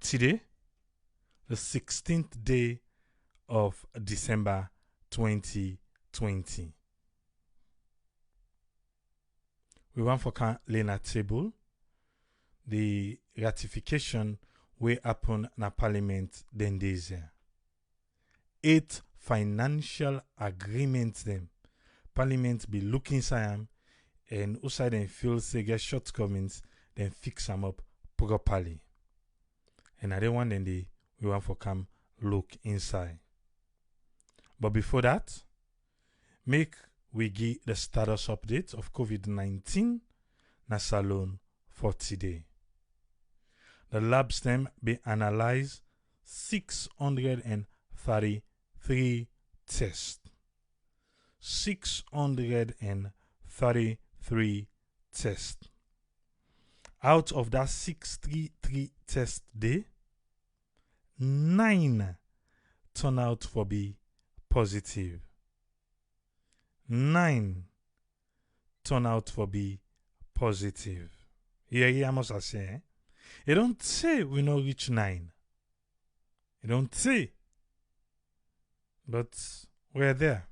Today, the 16th day of December 2020. We want for Lena table the ratification will happen na Parliament then this year. 8 financial agreements them. Parliament be looking inside them and outside them feel say get shortcomings, then fix them up properly. And I don't want then we want for come look inside. But before that, make we give the status update of COVID-19 na salon for today. The labs them be analyzed 633 tests. 633 tests. Out of that 633 test day, 9 turn out for be positive. 9 turn out for be positive. Yeah, must I say, eh? It don't say we no reach 9. It don't say. But we're there.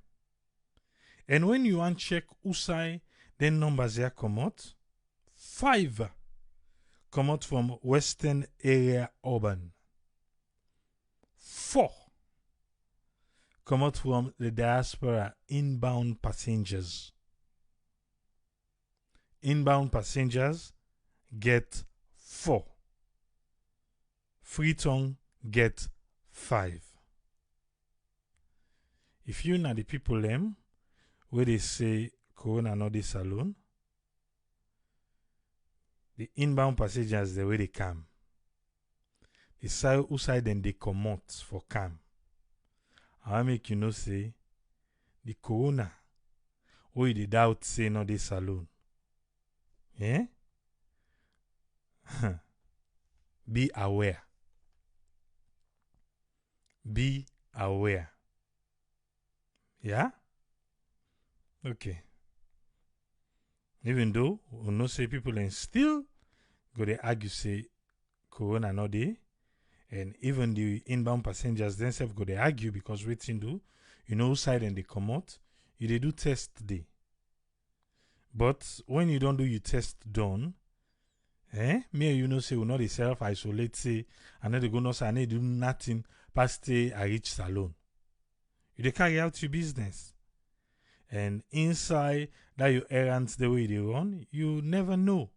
And when you uncheck Usai, then numbers here come out. 5 come out from Western Area Urban. 4 come out from the diaspora inbound passengers. Inbound passengers get 4. Freetongue get 5. If you know the people them where they say Corona not this alone, the inbound passengers the way they come. The side who side then they come out for come. I make you know say the Corona where they doubt say not this alone. Yeah? Be aware. Be aware. Yeah? Okay. Even though we know say people and still go they argue say Corona not there, and even the inbound passengers themselves go they argue because waiting do, you know side and they come out, you they do test day. But when you don't do your test done, me and you know say we not the self isolate say and then they go no say and they do nothing past day I reach salon. You they carry out your business. And inside that you errands the way they run, you never know.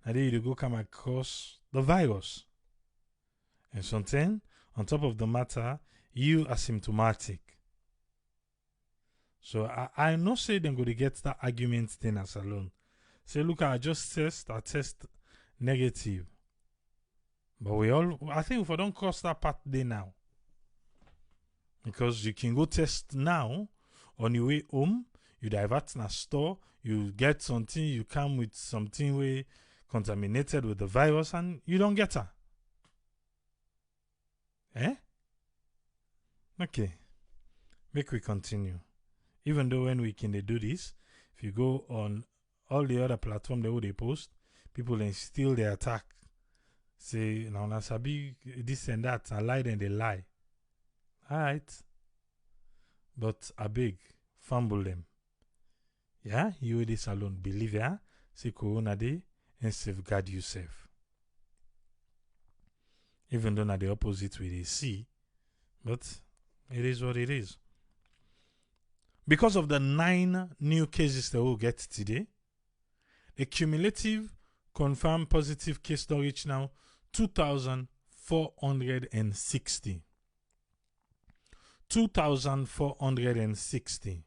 And then you go come across the virus. And something, on top of the matter, you asymptomatic. So I not say them go to get that argument then as alone. Say, look, I test negative. But I think if I don't cross that part day now. Because you can go test now. On your way home, you divert in a store, you get something, you come with something way contaminated with the virus and you don't get her. Eh? Okay. Make we continue. Even though when we can they do this, if you go on all the other platforms they post, people then still they attack. Say, now Nasabi, this and that, I lie and they lie. Alright. But I beg, fumble them. Yeah, you this alone. Believe ya, say Corona day and safeguard yourself. Even though not the opposite we they see, but it is what it is. Because of the 9 new cases that we'll get today, the cumulative confirmed positive case storage now 2,460. 2,460.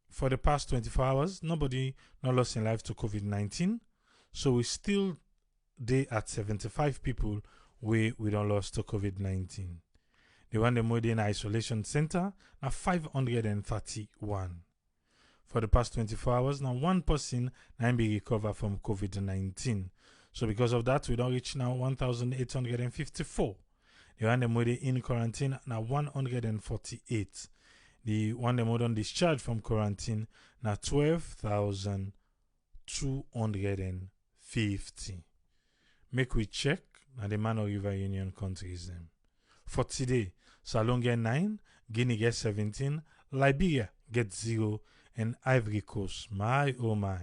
For the past 24 hours, nobody not lost in life to COVID-19. So we still day at 75 people we don't lost to COVID-19. The one them in isolation center now 531. For the past 24 hours, now 1 person now be recovered from COVID-19. So because of that, we don't reach now 1,854. The one them in quarantine now 148. The one them on discharged from quarantine now 12,250. Make we check na the Man of River Union countries them. For today, Salon get 9, Guinea get 17, Liberia get 0, and Ivory Coast, my oh my,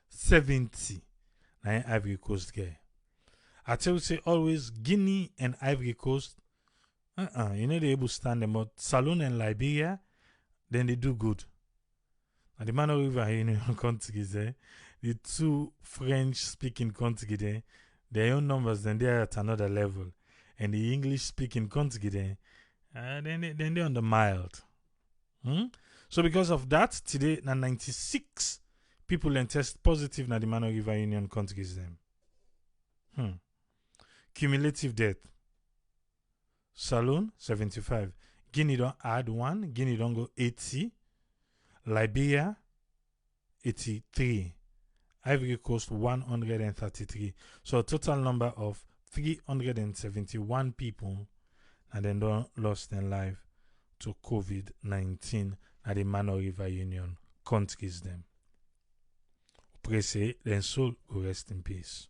70. Na Ivory Coast get. I tell you, say always Guinea and Ivory Coast, you know they able to stand them, but Salon and Liberia, then they do good. And the Man of River Union countries there, the two French-speaking countries there, their own numbers, then they're at another level. And the English-speaking country there, then they're on the mild. So because of that, today, now 96 people and test positive na the Man of River Union countries them. Cumulative death. Salon, 75. Guinea don't add 1. Guinea don't go 80. Liberia, 83. Ivory Coast, 133. So a total number of 371 people and then don't lost their life to COVID-19 at the Man of River Union countries them. Pray say their soul will rest in peace.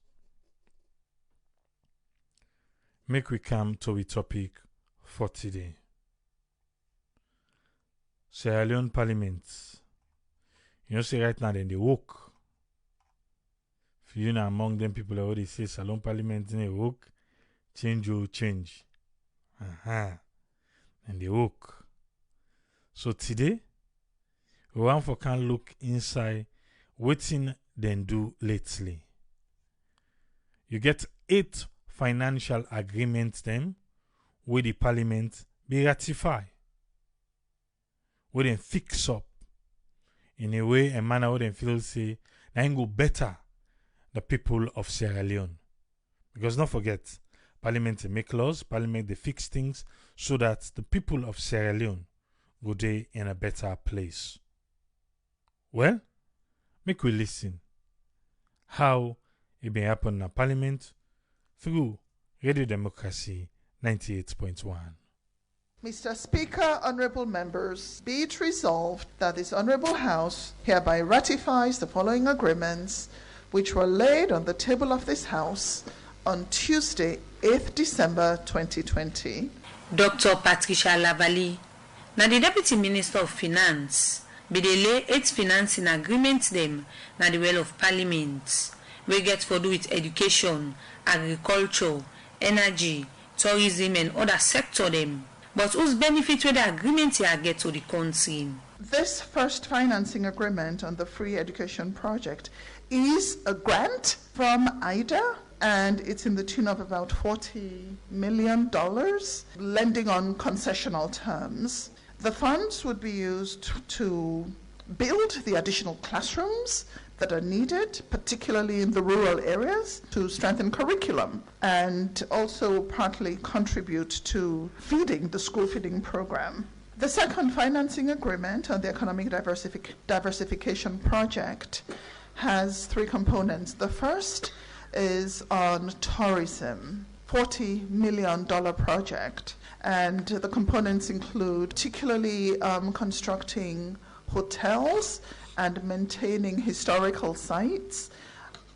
Make we come to the topic for today. Sierra Leone Parliament. You know, say right now, then they woke. If you know among them people already say Salon Parliament, then they woke. Change will change. And they woke. So today, we want for can look inside waiting then do lately. You get 8 financial agreements them with the Parliament be ratified. We then fix up in a way and manner where they feel say that go better the people of Sierra Leone. Because don't forget, Parliament make laws, Parliament they fix things so that the people of Sierra Leone go day in a better place. Well, make we listen how it been happen in Parliament through Radio Democracy 98.1. Mr. Speaker, honourable members, be it resolved that this honourable House hereby ratifies the following agreements which were laid on the table of this House on Tuesday, 8th December 2020. Dr. Patricia Laverley, na the Deputy Minister of Finance, be dey lay 8 financing agreements them na the well of Parliament. We get for do with education, agriculture, energy, tourism and other sector them. But whose benefit will the agreement here get to the country? This first financing agreement on the free education project is a grant from IDA, and it's in the tune of about $40 million, lending on concessional terms. The funds would be used to build the additional classrooms that are needed, particularly in the rural areas, to strengthen curriculum and also partly contribute to feeding the school feeding program. The second financing agreement on the economic diversification project has 3 components. The first is on tourism, $40 million project, and the components include particularly constructing hotels and maintaining historical sites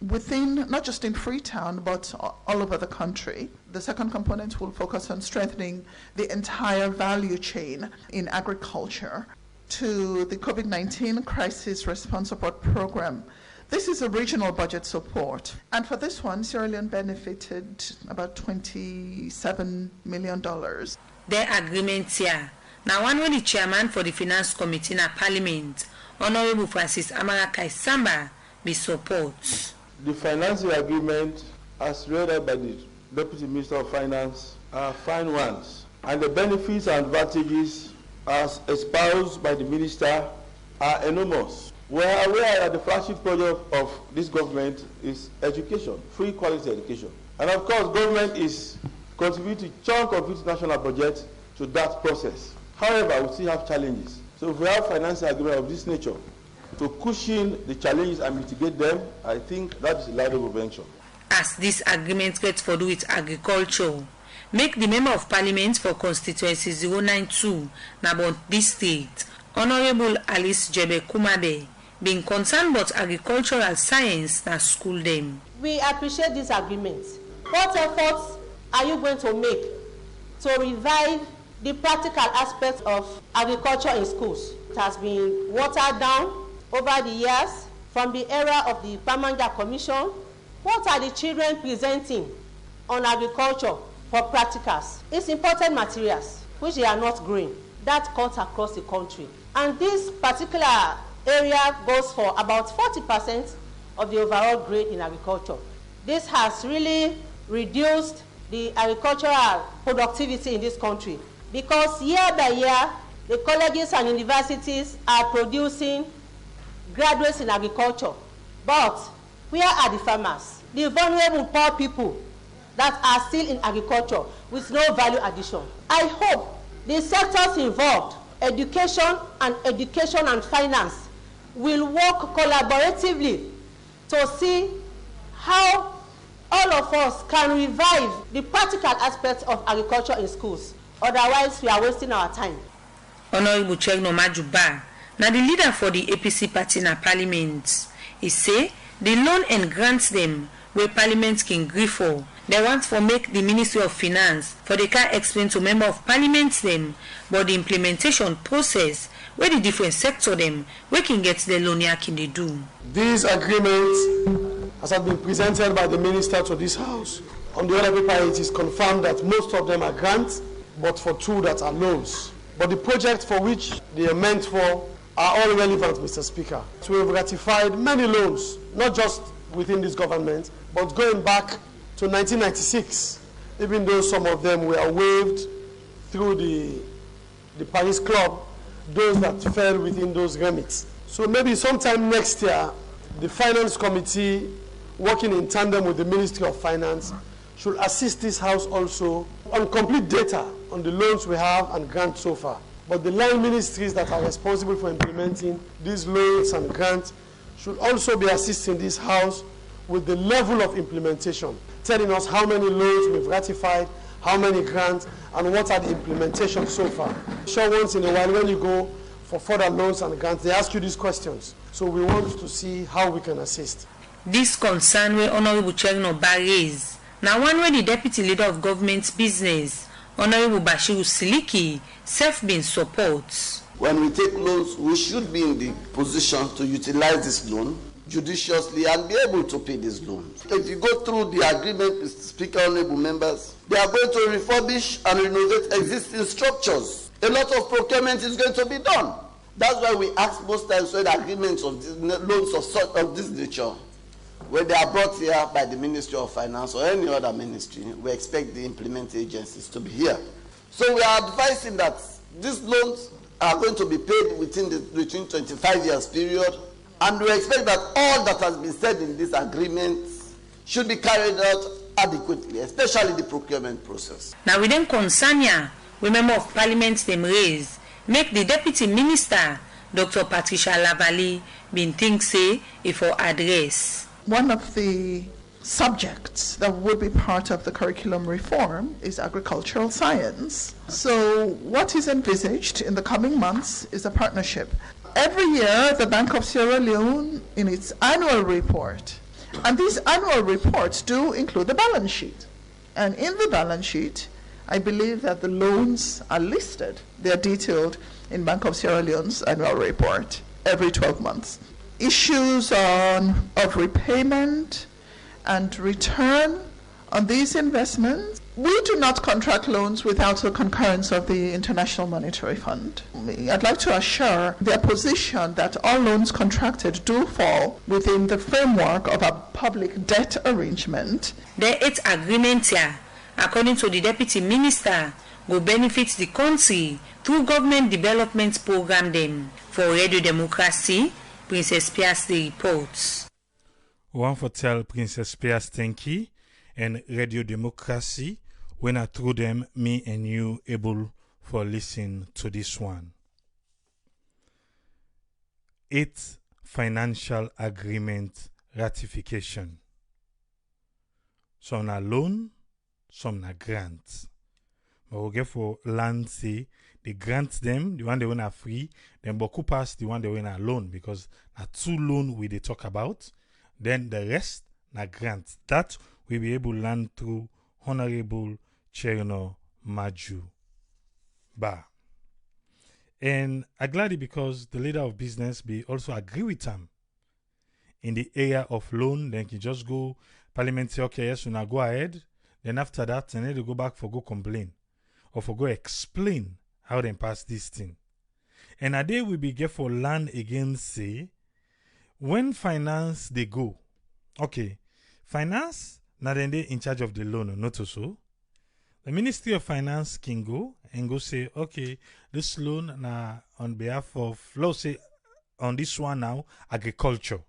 within, not just in Freetown, but all over the country. The second component will focus on strengthening the entire value chain in agriculture to the COVID-19 Crisis Response Support Program. This is a regional budget support. And for this one, Sierra Leone benefited about $27 million. The agreement here. Now, one of the chairman for the Finance Committee in Parliament, Honorable Francis Amarakai Samba, be support. The financing agreement, as read out by the Deputy Minister of Finance, are fine ones, and the benefits and advantages, as espoused by the Minister, are enormous. We are aware that the flagship project of this government is education, free quality education. And of course, government is contributing a chunk of its national budget to that process. However, we still have challenges. So if we have financial agreement of this nature to cushion the challenges and mitigate them, I think that is a laudable venture. As this agreement gets for do with agriculture, make the Member of Parliament for Constituency 092, Nabon District, Honorable Alice Jebe Kumabe, being concerned about agricultural science na school them. We appreciate this agreement What efforts are you going to make to revive the practical aspects of agriculture in schools? It has been watered down over the years from the era of the Parliamentary Commission. What are the children presenting on agriculture for practicals? It's imported materials which they are not growing. That cuts across the country. And this particular area goes for about 40% of the overall grade in agriculture. This has really reduced the agricultural productivity in this country, because year by year, the colleges and universities are producing graduates in agriculture. But where are the farmers, the vulnerable poor people that are still in agriculture with no value addition? I hope the sectors involved, education and finance, will work collaboratively to see how all of us can revive the practical aspects of agriculture in schools. Otherwise, we are wasting our time. Honorable Chegno Majuba, now the leader for the APC party in Parliament, he say the loan and grants them where Parliament can agree for. They want for make the Ministry of Finance for they can explain to member of Parliament them, but the implementation process where the different sector them where can get the loan can they do. These agreements, as have been presented by the minister to this house, on the other paper it is confirmed that most of them are grants, but for two that are loans. But the projects for which they are meant for are all relevant, Mr. Speaker. So we have ratified many loans, not just within this government, but going back to 1996, even though some of them were waived through the Paris Club, those that fell within those remits. So maybe sometime next year, the Finance Committee, working in tandem with the Ministry of Finance, should assist this House also on complete data on the loans we have and grants so far. But the line ministries that are responsible for implementing these loans and grants should also be assisting this House with the level of implementation, telling us how many loans we've ratified, how many grants, and what are the implementations so far. Sure, once in a while when you go for further loans and grants, they ask you these questions. So we want to see how we can assist. This concern where Honorable Chegno raised, now one where the Deputy Leader of Government Business, Honorable Bashiru Siliki, self-been supports. When we take loans, we should be in the position to utilize this loan judiciously and be able to pay this loan. If you go through the agreement, Mr. Speaker, honorable members, they are going to refurbish and renovate existing structures. A lot of procurement is going to be done. That's why we ask most times when agreements of this, loans of this nature, when they are brought here by the Ministry of Finance or any other ministry, we expect the implementing agencies to be here. So we are advising that these loans are going to be paid between 25 years period, and we expect that all that has been said in this agreement should be carried out adequately, especially the procurement process. Now we then concern ya, we member of Parliament them raise, make the Deputy Minister, Dr. Patricia Laverley, been think say if for address. One of the subjects that would be part of the curriculum reform is agricultural science. So what is envisaged in the coming months is a partnership. Every year, the Bank of Sierra Leone, in its annual report, and these annual reports do include the balance sheet. And in the balance sheet, I believe that the loans are listed. They are detailed in Bank of Sierra Leone's annual report every 12 months. Issues of repayment and return on these investments. We do not contract loans without the concurrence of the International Monetary Fund. I'd like to assure their position that all loans contracted do fall within the framework of a public debt arrangement. The 8th agreement here, according to the Deputy Minister, will benefit the country through government development program them. For Radio Democracy, Princess Pias the reports. One for tell Princess Pias thank you, and Radio Democracy when I through them, me and you able for listen to this one. 8th financial agreement ratification. Some na loan, some na grant. But we get for land say the grants them, the one they win free, then boku pass the one they win loan, because na 2 loan we they talk about, then the rest na grant. That will be able to land through Honorable Cherno Maju Ba. And I'm glad because the leader of business be also agree with him in the area of loan. Then he just go parliament say, okay, yes, we now go ahead. Then after that, and then they go back for go complain or for go explain how they pass this thing. And a day we be get for land again say, when finance they go, okay, finance, now then they in charge of the loan, not so. The Ministry of Finance can go and go say, okay, this loan now on behalf of, let's say, on this one now, agriculture.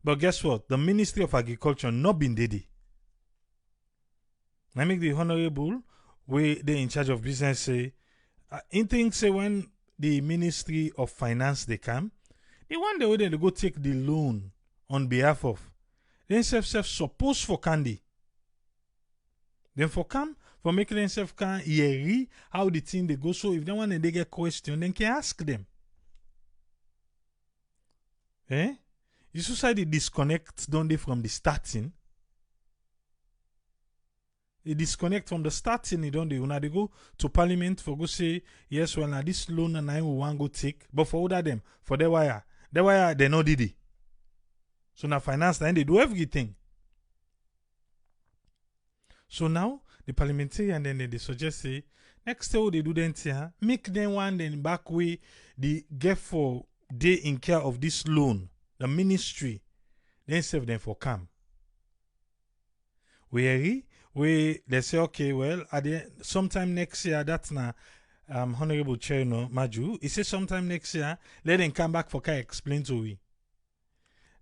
But guess what? The Ministry of Agriculture not been ready. I make the honorable way they in charge of business say, in things say when the Ministry of Finance they come, they want the way they go take the loan on behalf of. Then self suppose for candy. Then for come for making themselves can hear how the thing they go. So if they want and they get question, then can ask them. Eh? The society disconnect, don't they, from the starting? They disconnect from the starting, don't they? When they go to parliament for go say, yes, well, now this loan and I will want go take, but for other them, for their wire, they no did it. So now finance, then they do everything. So now the parliamentarian then they suggest say, next time they do then here, make them one then back way the get for they in care of this loan. The ministry, then save them for come. We they say, okay, well, at the sometime next year, that's now Honorable Cherno Maju. He says sometime next year, let them come back for can explain to we.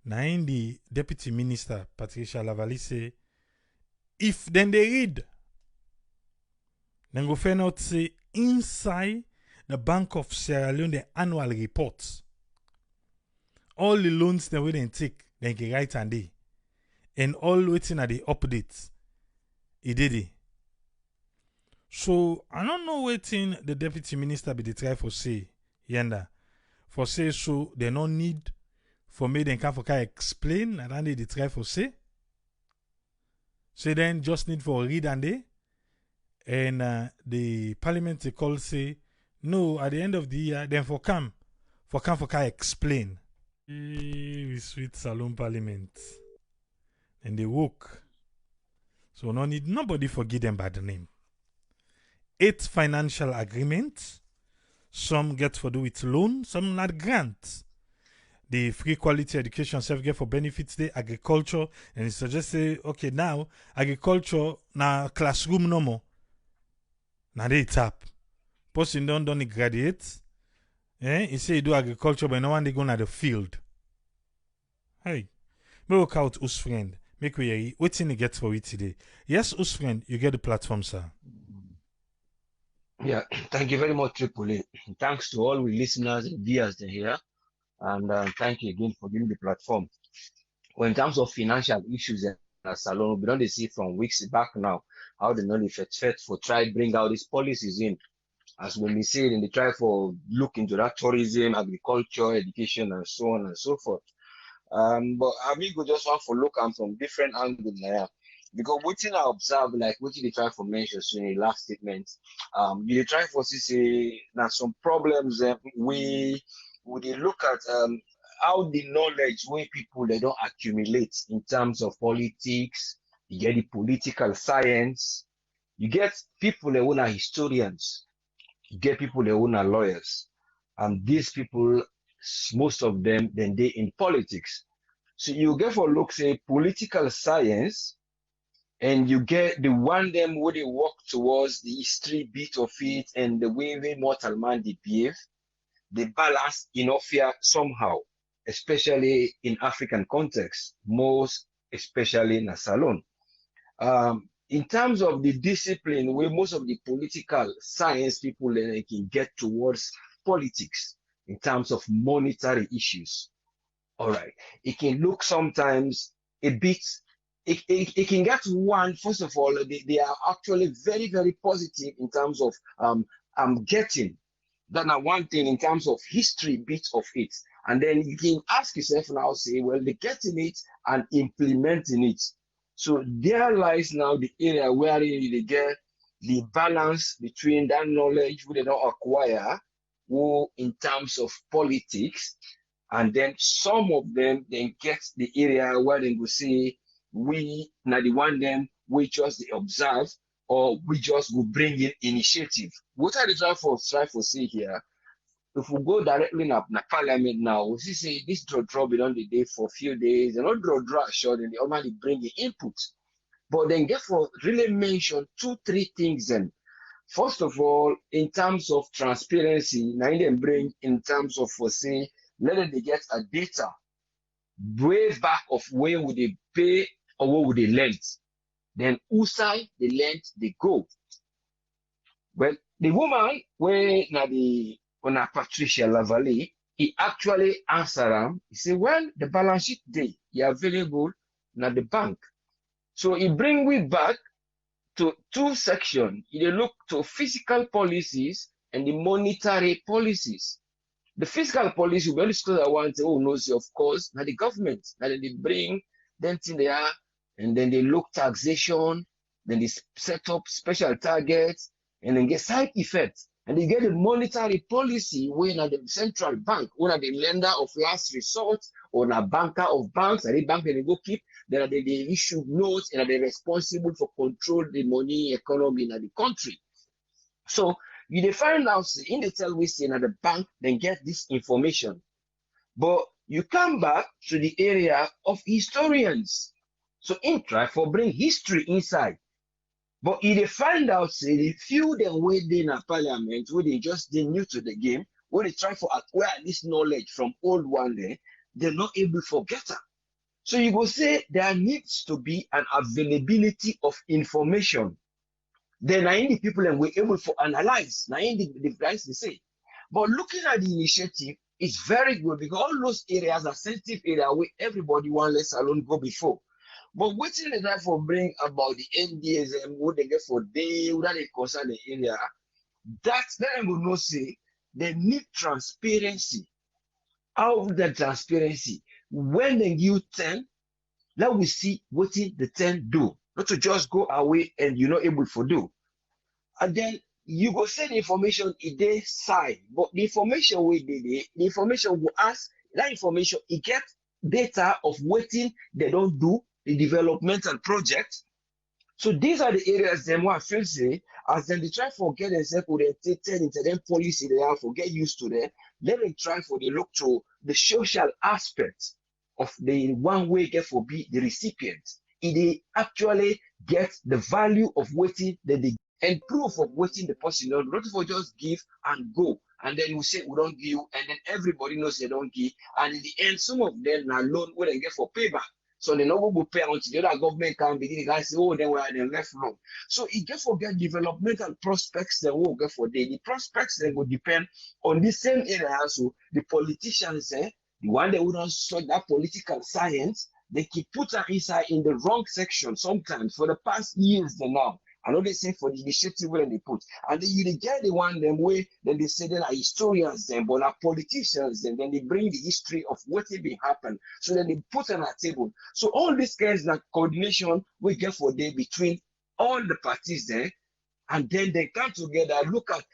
Now in the Deputy Minister, Patricia Laverley say, if then they read, then go find out say inside the Bank of Sierra Leone the annual reports. All the loans that we then take, then can write and day. And all waiting at the updates. He did it. So I don't know waiting the deputy minister be the try for say yanda. For say so they no need for me then can for explain and then they try for say. So then just need for read and day. And the parliament they call say no at the end of the year then for come explain. We sweet Salon Parliament. And they woke. So no need nobody forgive them by the name. 8 financial agreements. Some get for do with loan, some not grant. The free quality education self get for benefits the agriculture. And it suggests say, okay, now agriculture na classroom no more. Now they tap. Person don't graduate. He say he do agriculture, but no one they go to the field. Hey, me work out us friend. Make we hear what thing he gets for it today. Yes, us friend, you get the platform, sir. Yeah, thank you very much, Tripoli. Thanks to all we listeners and viewers here, and thank you again for giving the platform. Well, in terms of financial issues in Salon, we don't see from weeks back now how the non-effect for try bring out these policies in. As when we say it, and they try for look into that tourism, agriculture, education, and so on and so forth. But Amigo just want to look at from different angles there. Because what thing I observe, like what they try for mention in the last statement, they try for say now some problems we look at how the knowledge where people they don't accumulate in terms of politics, you get the political science, you get people that are historians. You get people that are lawyers, and these people, most of them, then they in politics. So you get for look say political science, and you get the one them where they work towards the history bit of it and the way mortal man they behave, they balance enough here somehow, especially in African context, most especially in Salon. In terms of the discipline where most of the political science people can get towards politics in terms of monetary issues. All right. It can look sometimes a bit, it can get one, first of all, they are actually very, very positive in terms of getting. That's one thing in terms of history bit of it. And then you can ask yourself now, say, well, they're getting it and implementing it. So there lies now the area where they get the balance between that knowledge we they don't acquire or in terms of politics, and then some of them then get the area where they will say we now the one them we just observe or we just will bring in initiative. What are the try for say here? If we go directly na parliament now, we see say this draw be on the day for a few days, they not draw short and they normally bring the input. But then get for really mention 2-3 things then. First of all, in terms of transparency, now they bring in terms of for say, let them get a data way back of where would they pay or where would they lend. Then who side the lend they go. Well, the woman where now the on a Patricia Laverley, he actually answered him. He said, well, the balance sheet day is available at the bank. So he bring we back to 2 sections. He look to fiscal policies and the monetary policies. The fiscal policy, we only discuss that one, oh no, of course, now the government, now they bring them in there, and then they look taxation, then they set up special targets, and then get side effects. And they get a monetary policy where the central bank, where the lender of last resort, or the banker of banks, and the bank they go keep, then they issue notes and they're responsible for control the money economy in the country. So you find out in the tell we say that the bank then get this information. But you come back to the area of historians. So in try for bring history inside. But if they find out, say, the few them way in a parliament, where they just they new to the game, where they try for acquire this knowledge from old one day, they're not able to forget it. So you go say there needs to be an availability of information. Then I the people and we're able to analyze. Now in the guys they say. But looking at the initiative is very good because all those areas are sensitive areas where everybody want less alone go before. But what they try for bring about the NDSM, what they get for day, what they concern the area, that's then we know say they need transparency. Out of that transparency, when they give 10, let we see what the 10 do. Not to just go away and you're not able to do. And then you go send the information in their side, but the information the information will ask that information, it get data of what they don't do. The developmental project. So these are the areas them what I feel say as then they try for get themselves oriented into them policy they have for get used to them. Let them try for the look to the social aspect of the one way get for be the recipient. If they actually get the value of waiting that they and proof of waiting the person not for just give and go. And then we say we don't give and then everybody knows they don't give. And in the end, some of them are loan where they get for payback. So they no go pay until the other government can begin to say, oh, then we are the left long. So it get forget developmental prospects that will get for day. The prospects that will depend on the same area. So the politicians, the one that wouldn't study that political science, they keep put her inside in the wrong section sometimes for the past years now. I know they say for the initiative where they put. And then you get the one them way, then they say they are historians them, but are politicians them, then they bring the history of what it been happen. So then they put on a table. So all these guys that coordination we get for day between all the parties there, and then they come together, look at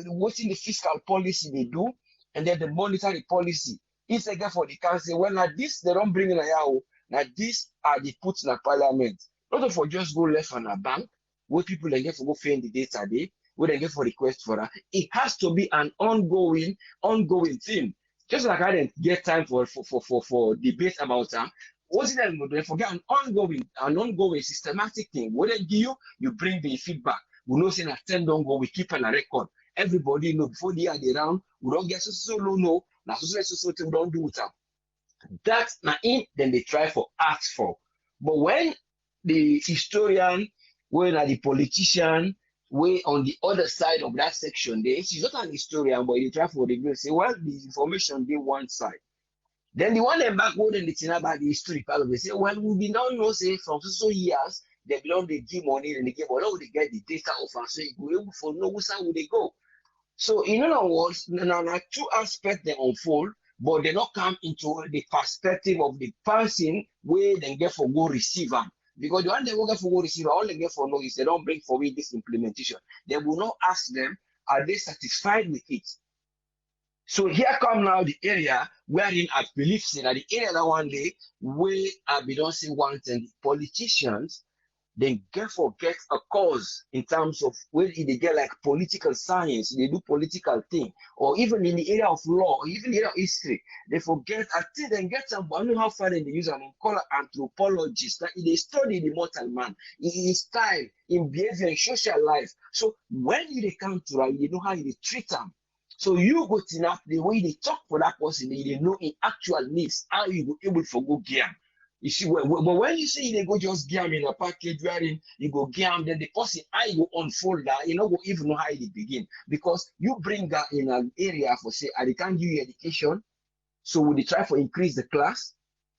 what's in the fiscal policy they do, and then the monetary policy. It's again for the council. Well, now this they don't bring in a yao. Now these are the put in a parliament. Not for just go left on a bank. What people they get for go find the data day, what they get for request for that. It has to be an ongoing thing. Just like I didn't get time for debate about that. What's it that they forget an ongoing systematic thing. What they give you bring the feedback. We know saying that 10 don't go, we keep on a record. Everybody know before they are around, we don't get so low no, now so we don't do it. That's not in, then they try for ask for. But when the historian when the politician, way on the other side of that section there, she's not an historian, but you try for the group, say, well, the information be one side. Then the one them backward and the thing about the history part of it, say, well, we be now know, say, from so years, they belong they give money and they give, but now they get the data of us, so you go able for know which side would they go. So, in other words, now 2 aspects they unfold, but they not come into the perspective of the person where they get for go receive them. Because the one they will get for receive, all they get for no is they don't bring for me this implementation. They will not ask them, are they satisfied with it? So here come now the area wherein I believe that the area that one day where I be don't see want and the politicians then get a cause in terms of where they get like political science, they do political thing, or even in the area of law, or even the area of history, they forget. I think they get some. I don't know how far they use an call anthropologist that they study the mortal man, in his style, in behavior, in social life. So when they come to right, you know how they treat them. So you go to enough the way they talk for that person, they know in actual needs how you go able to go game. You see, but when you say they go just game in a package wherein you go game, then the person I go unfold that, you know, go even know how they begin. Because you bring that in an area for say, I can't give you education, so will they try to increase the class?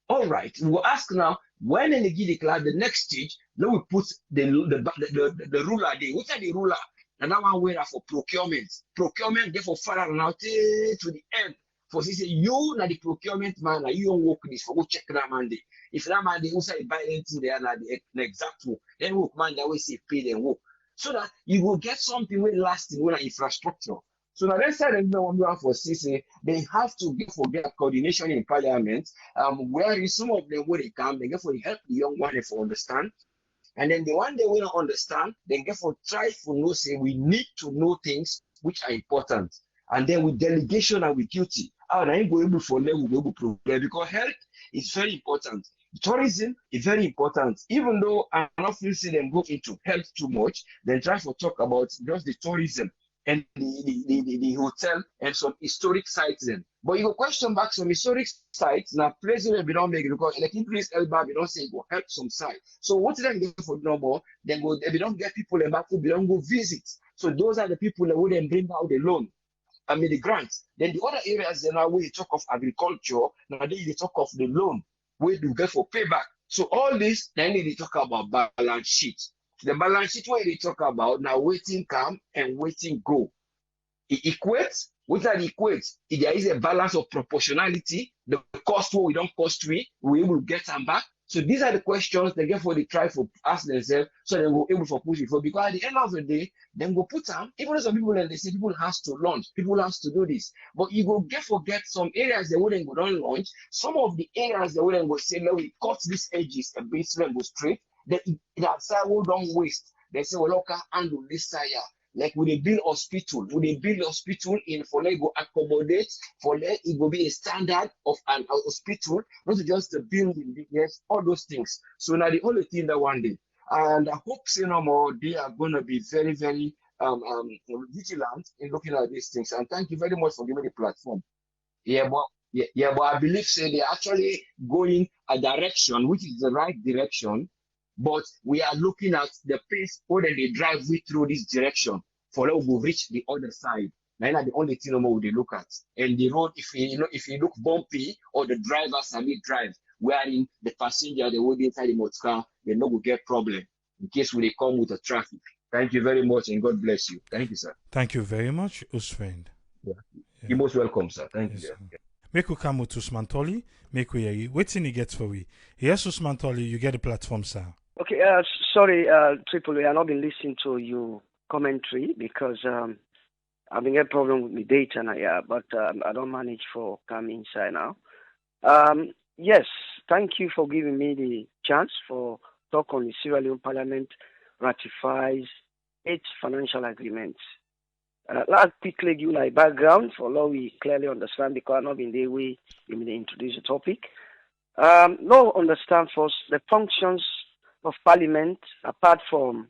All right, we will ask now, when they give the class, the next stage, then we put the ruler there. What are the ruler? And that one way for procurement. Procurement, therefore, further now to the end. For say you na the procurement man, you don't work this for go check that man there. If that man they also buy anything there na the exact work, then work man that way say pay them work. So that you will get something with lasting with infrastructure. So now let's say them want for say they have to get coordination in parliament, where is some of them where they come, they get for help the young one if understand. And then the one they will not understand, then get for try for know say we need to know things which are important. And then with delegation and with duty, I ain't go able for them, we'll be able to prepare because health is very important. Tourism is very important. Even though I not feel see them go into health too much, then try to talk about just the tourism and the hotel and some historic sites then. But you go question back some historic sites, now places where we don't make it because like increase Elba, we don't say go help some site. So what did they get for no more? Then go we don't get people in back who don't go visit. So those are the people that wouldn't bring out the loan. I mean the grants. Then the other areas then are where you talk of agriculture, now they talk of the loan, where you get for payback. So all this, then they talk about balance sheet. The balance sheet where they talk about now waiting come and waiting go. It equates, what that equates? If there is a balance of proportionality, the cost what we don't cost we will get them back. So these are the questions they get for the try for ask themselves so they will able to push it for because at the end of the day, then go put them, even though some people and they say people has to launch, people has to do this. But you go forget some areas they wouldn't go down launch, some of the areas they wouldn't go say, no, we cut these edges a bit so go straight. That side will don't waste. They say, well, okay, handle this side. Like with a build hospital, in for let go accommodate, for let it will be a standard of an hospital, not just the building, yes, all those things. So now the only thing that one day, and I hope say no more, they are going to be very, very vigilant in looking at these things. And thank you very much for giving the platform. But I believe say they're actually going a direction which is the right direction. But we are looking at the pace where they drive we through this direction for them to reach the other side. Now the only thing we they look at. And the road, if you look bumpy or the drivers are mid drive, wherein the passenger they will be inside the motor car, they no will get problem in case when they come with the traffic. Thank you very much and God bless you. Thank you, sir. Thank you very much, Usfriend. Yeah. You're most welcome, sir. Thank you. Yeah. Make we come with Usman Tolly, make we waiting he gets for we. Yes, Usman Tolly, you get the platform, sir. Okay, sorry, Tripoli, I've not been listening to your commentary because I've been getting a problem with my data now, but I don't manage for coming inside now. Yes, thank you for giving me the chance for talk on the Sierra Leone Parliament ratifies 8 financial agreements. Let's quickly give my background for how we clearly understand because I've not been there way when they introduce the topic. Now understand first the functions of Parliament, apart from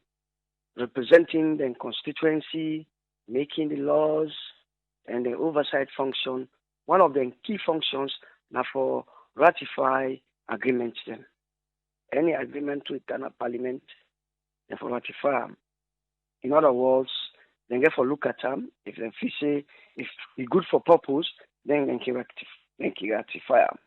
representing the constituency, making the laws, and the oversight function, one of the key functions now for ratify agreements then. Any agreement with a Parliament, they for ratify them. In other words, then get for look at them. If they say if it's good for purpose, then they can ratify them.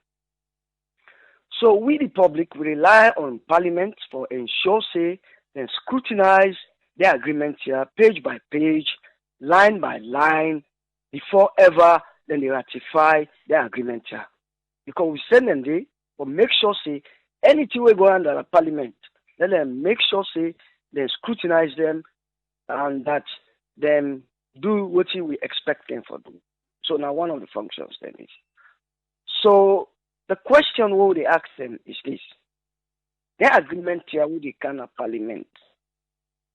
So we, the public, we rely on Parliament for ensure, say, then scrutinize the agreement here, page by page, line by line, before ever then they ratify the agreement here. Because we send them there, but make sure, say, anything we go under the Parliament, Let them make sure say they scrutinize them and that them do what we expect them for do. So now one of the functions then is. So the question what they ask them is this. Their agreement here with the Ghana Parliament,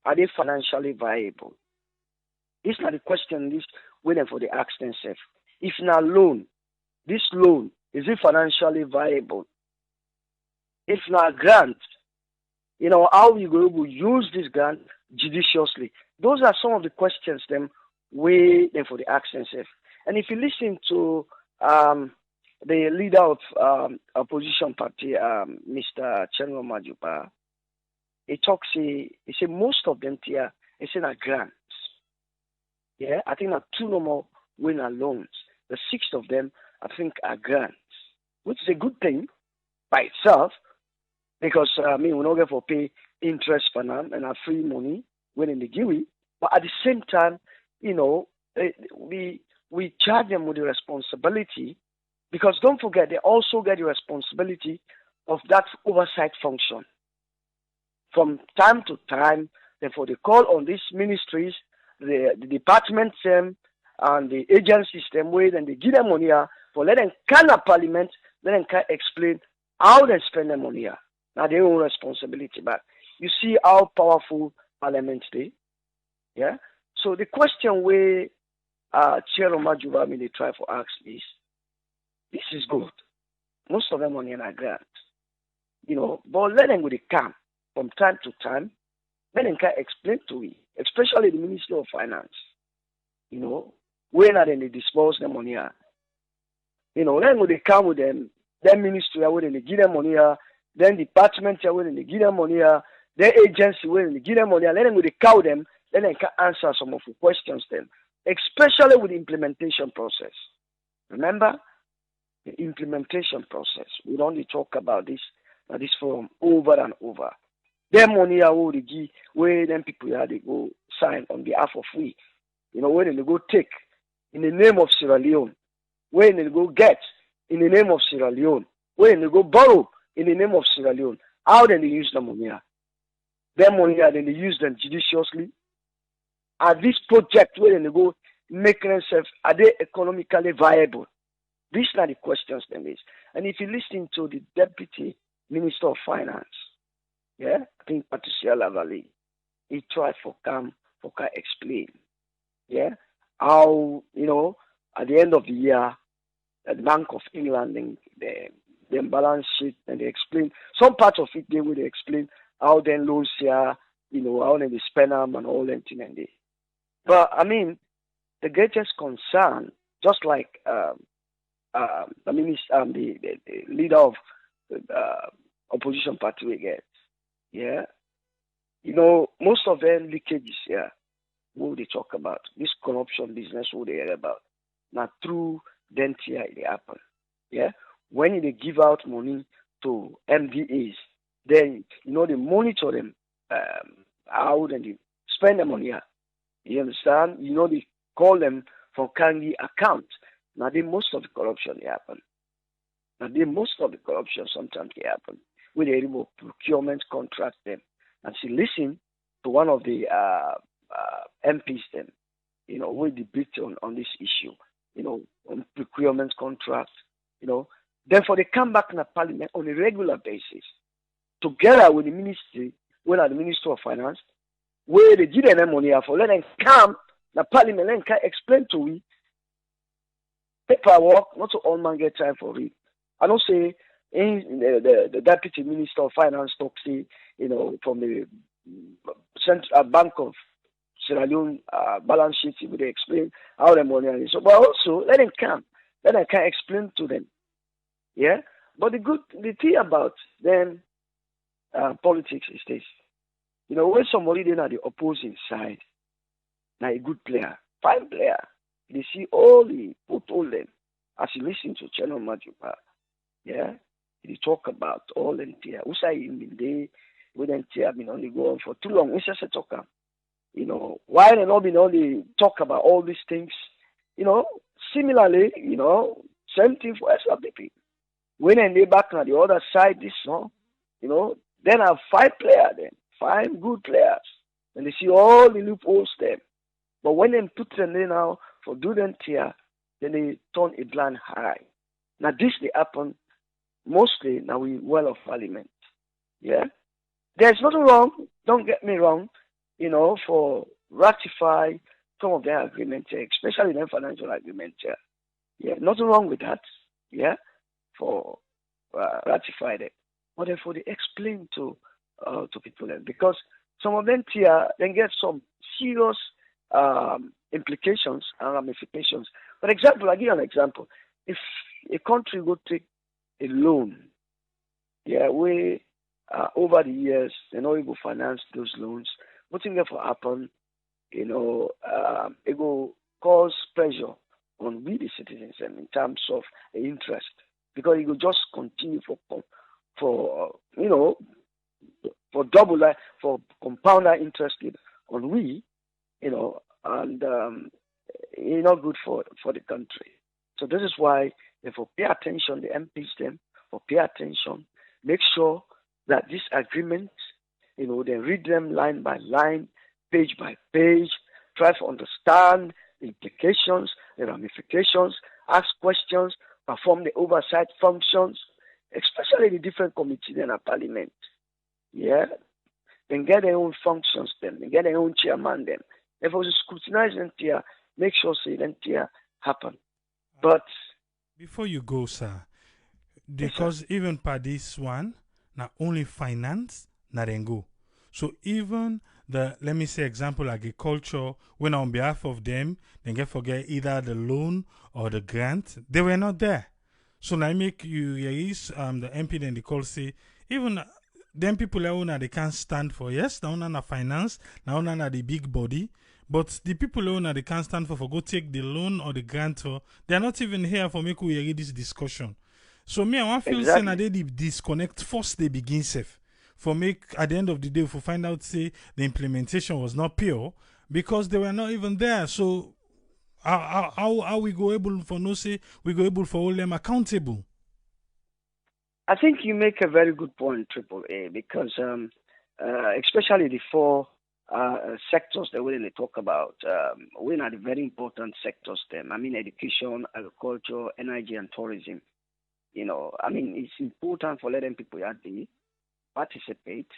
are they financially viable? This is not the question this waiting for the ask themselves. If not loan, this loan, is it financially viable? If not grant, how you going to use this grant judiciously? Those are some of the questions them waiting for the ask themselves. And if you listen to the leader of opposition party, Mr. Chenro Majuba, he say most of them here, he say not grants. Yeah, I think that 2 normal winner loans. The 6 of them, I think, are grants, which is a good thing by itself, because we don't get for pay interest for them and have free money when in the GUI. But at the same time, we charge them with the responsibility, because don't forget, they also get the responsibility of that oversight function. From time to time, therefore, they call on these ministries, the departments, and the agency system, where then they give them money for let them can a parliament, let them can explain how they spend their money. Now their own responsibility. But you see how powerful parliament is. Yeah. So the question where Chair Majuba they try for ask is, this is good. Most of them money in a grant. But let them go to camp from time to time. Let them can explain to me, especially the Ministry of Finance. When are they dispose the money? Let them go to camp with them. Then ministry where they give them money. Then department where they give them money. Then agency where they give them money. Let them go to cow them. Then they can answer some of the questions then, especially with the implementation process. Remember, the implementation process. We only talk about this forum over and over. Their money are all the give where them people they go sign on behalf of we. When they go take in the name of Sierra Leone, when they go get in the name of Sierra Leone, when they go borrow in the name of Sierra Leone, how then they use the money? Their money then they use them judiciously. Are this project where they go make themselves, are they economically viable? These are the questions them is. And if you listen to the Deputy Minister of Finance, I think Patricia Laverley, he tried for can explain, how, at the end of the year, the Bank of England, the balance sheet, and they explain, some part of it, they will explain how then loans here, how then they spend them and all that thing and they. But, the greatest concern, just like the leader of opposition party we get, most of them leakages here, what they talk about, this corruption business, what they hear about, now through then here it happen. When they give out money to MDAs, then they monitor them how then they spend the money. You understand? They call them from Kangi account. Now most of the corruption happen. Most of the corruption sometimes they happen. When they remove procurement contract them. And she listen to one of the MPs then, we debate on this issue, on procurement contracts, Therefore they come back in the parliament on a regular basis, together with the ministry, when the Minister of Finance, where they give them money for, let them come the parliament and can explain to we paperwork, not to all man get time for it. I don't say the Deputy Minister of Finance talks, from the Central Bank of Sierra Leone balance sheet, they explain how the money is. So, but also let them come explain to them. But the thing about them politics is this. When somebody then at the opposing side, now a good player, fine player, they see all the put all them as you listen to Channel Majuba, they talk about all them here. Who say in the we then only go on for too long. We just talk why they not been only talk about all these things, similarly, same thing for SLDP. When they back on the other side, this, Then have 5 players then, 5 good players. And they see all the loopholes there. But when they put them in now for do them here, then they turn a blind eye. Now this they happen mostly now we well of Parliament. Yeah? There's nothing wrong, don't get me wrong, for ratify some of their agreements, especially the financial agreements. Yeah, nothing wrong with that. Yeah, for ratify them. But therefore they explain to people then, because some of them here then get some serious implications and ramifications. For example, I give you an example. If a country would take a loan, we over the years, they know it will finance those loans. What thing will happen, it will cause pressure on we the citizens in terms of the interest, because it will just continue for double for compounder interest on we, and it's not good for the country. So this is why they for pay attention, the MPs them for pay attention, make sure that this agreement, they read them line by line, page by page, try to understand the implications, the ramifications, ask questions, perform the oversight functions, especially the different committees in our Parliament. Yeah? Then get their own functions then, get their own chairman then. If we scrutinize them here, make sure say them here happen. But before you go, sir, because even per this one, not only finance, not then go. So even the, let me say example, agriculture, when on behalf of them, they get forget either the loan or the grant, they were not there. So now make you, the MP then they call say, even them people that they can't stand for, yes, now on finance, now on the big body, but the people that they can't stand for go take the loan or the grant, for, they are not even here for make we hear this discussion. So me, I want to feel saying that they disconnect first they begin safe. For make at the end of the day, if we find out say the implementation was not pure because they were not even there. So how we go able for no say we go able for all them accountable? I think you make a very good point, Triple A, because especially the 4 sectors that we talk about, we're not the very important sectors. Them, I mean, education, agriculture, energy, and tourism. It's important for letting people out there participate,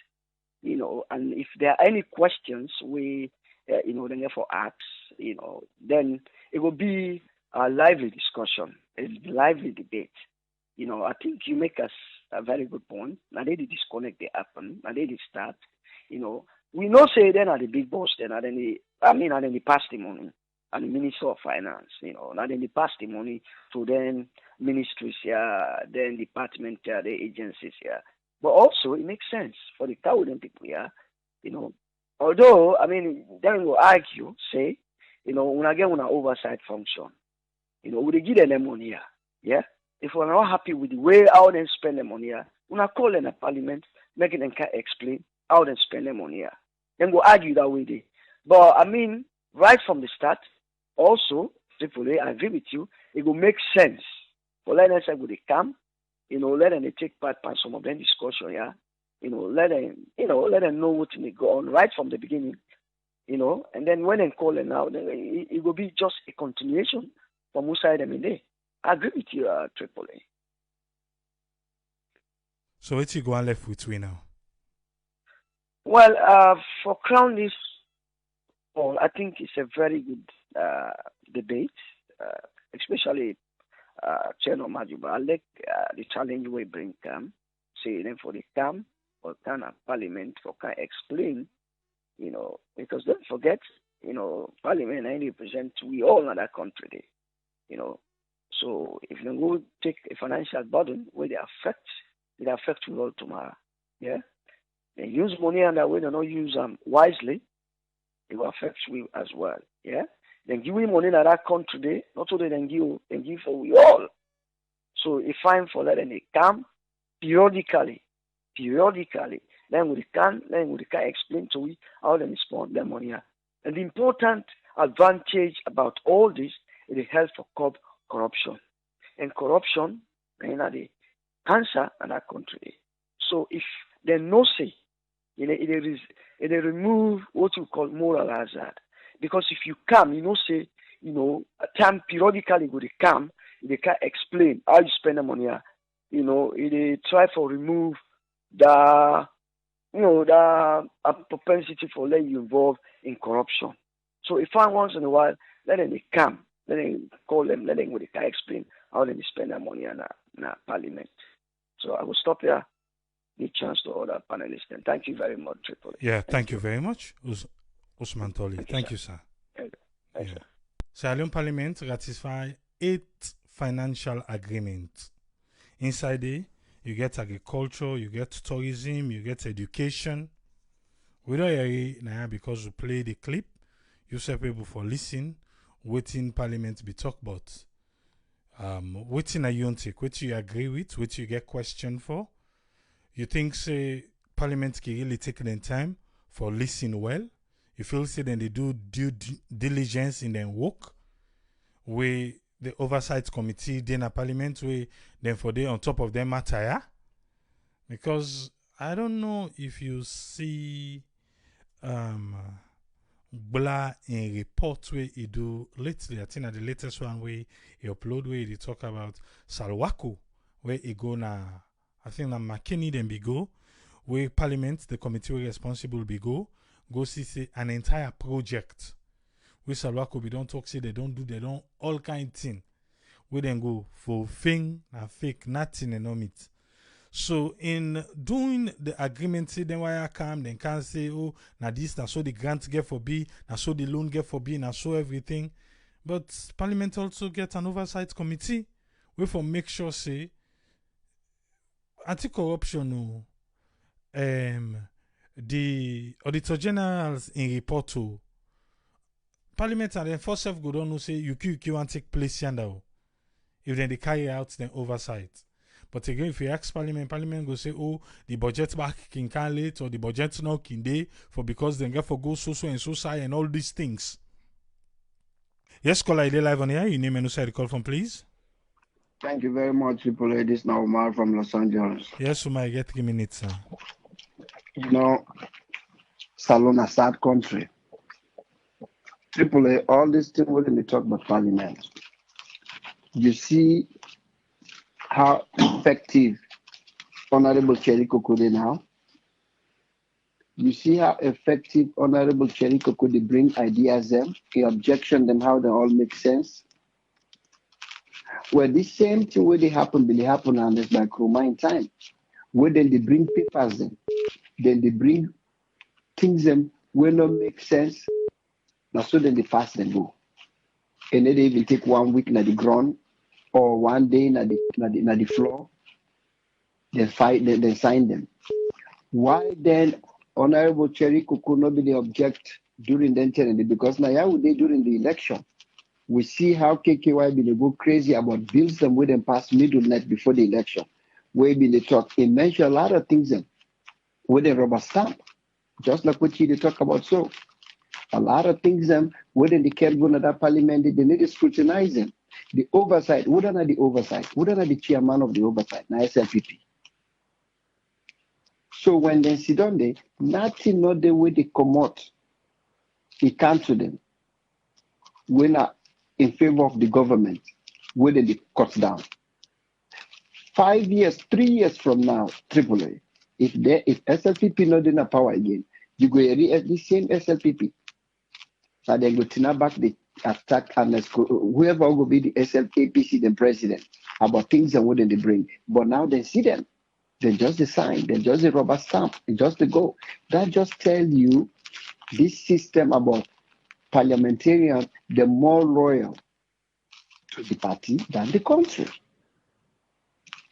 and if there are any questions we, then therefore ask, then it will be a lively discussion, a lively debate. I think you make us a very good point. Now they disconnect, they happen, now they start, we know say then are the big boss, then are then they pass the money, and the Minister of Finance, now then they pass the money to then ministries here, then department here, the agencies here. But also, it makes sense for the Cowden people here, although, then we'll argue, say, when I get an oversight function, we give them money here, yeah? If we're not happy with the way how they spend the money here, when I call in the Parliament, making them explain how they spend the money here. Then we'll argue that way there. But, right from the start, also, I agree with you, it will make sense for letting us say with the camp, let them take part in some of them discussion, yeah. Let them know what may go on right from the beginning, and then when they call them out, then it will be just a continuation from who side them in there. I agree with you, Triple A. So what's you going left with we now? Well, for Crown this poll, I think it's a very good debate, especially Chairman Majuba. I like the challenge we bring say then for the camp or kind of Parliament for kind of explain, because don't forget, Parliament 90% we all in that country, So if you go take a financial burden where it affects you all tomorrow. Yeah? They use money and that way they not use them wisely, it will affect you as well. Yeah? Then give me money in that country today, not only then give for we all. So it's fine for letting it come periodically. Then we can explain to we how they spend their money. And the important advantage about all this is it helps for curb corruption. And corruption is the cancer in our country. So if then no say. It remove what you call moral hazard. Because if you come, say, a time periodically go they come, they can explain how you spend the money. They try for remove the propensity for let you involve in corruption. So if I once in a while, let them come, let them call them, let them go they can explain how they spend their money in Parliament. So I will stop here. Give chance to other panelists. And thank you very much, Triple. Yeah, thank you very much, Usman Toli. Thank you, sir. Thank you, sir. Sierra Leone Parliament ratify 8 financial agreements. Inside it, you get agriculture, you get tourism, you get education. We don't hear it now because we play the clip. You say people for listen, waiting Parliament be talk about. Waiting you don't take, what you agree with, what you get question for. You think say Parliament can really take their time for listen well? You feel say then they do due diligence in their work, where the oversight committee then a Parliament where then for they on top of them matter, yeah? Because I don't know if you see Blah in report where he do lately. I think at the latest one where he upload where he talk about Salwako, where he go na I think that McKinney then be go, where Parliament, the committee responsible be go see say an entire project. Where Salwako be don't talk, say they don't all kind thing. We then go for thing and fake, nothing and no meat. So in doing the agreement, say then why I come, then can say, oh, now this, now so the grant get for B, now so the loan get for B, now so everything. But Parliament also get an oversight committee, where for make sure say anti-corruption, the Auditor Generals in report to Parliament and then first self go down say you want take place yonder. If then they carry out the oversight. But again, if you ask Parliament go say, oh, the budget back can late or the budget now can day for because they get for go so and so side and all these things. Yes, caller, ID live on here. Your name and who side call from, please. Thank you very much, people. This now Omar from Los Angeles. Yes, Omar, I get 3 minutes, sir. Salon a sad country. AAA, all this thing when they talk about Parliament. You see how effective Honorable Cheriko Kode now. You see how effective Honorable Cheriko Kode bring ideas them, he objection them, how they all make sense. Well, this same thing where they happen on this by Kroma in time. Where then they bring papers them, then they bring things them where not make sense. Now so then they pass them go. And then they even take 1 week na the ground or 1 day na the floor. Then sign them. Why then Honorable Cheriko could not be the object during the interim? Because now would they during the election? We see how KKY been go crazy about bills them with them past middle night before the election. Where been they talk, he mentioned a lot of things them with a rubber stamp, just like what they talk about. So a lot of things them within the care going to that Parliament, they need to scrutinize them. The oversight, who don't have the oversight? Who don't have the chairman of the oversight? Now SLPP. So when they sit down there, nothing not the way they come out, he cancel them. We're not in favor of the government, where they cut down. 5 years, 3 years from now, AAA, if SLPP not in a power again, you go the same SLPP. So they go to back the attack and whoever will be the SLPC, the president, about things and what they bring. But now they see them. They just sign, they just a rubber stamp, they just go. That just tell you this system about parliamentarians, they're more loyal to the party than the country.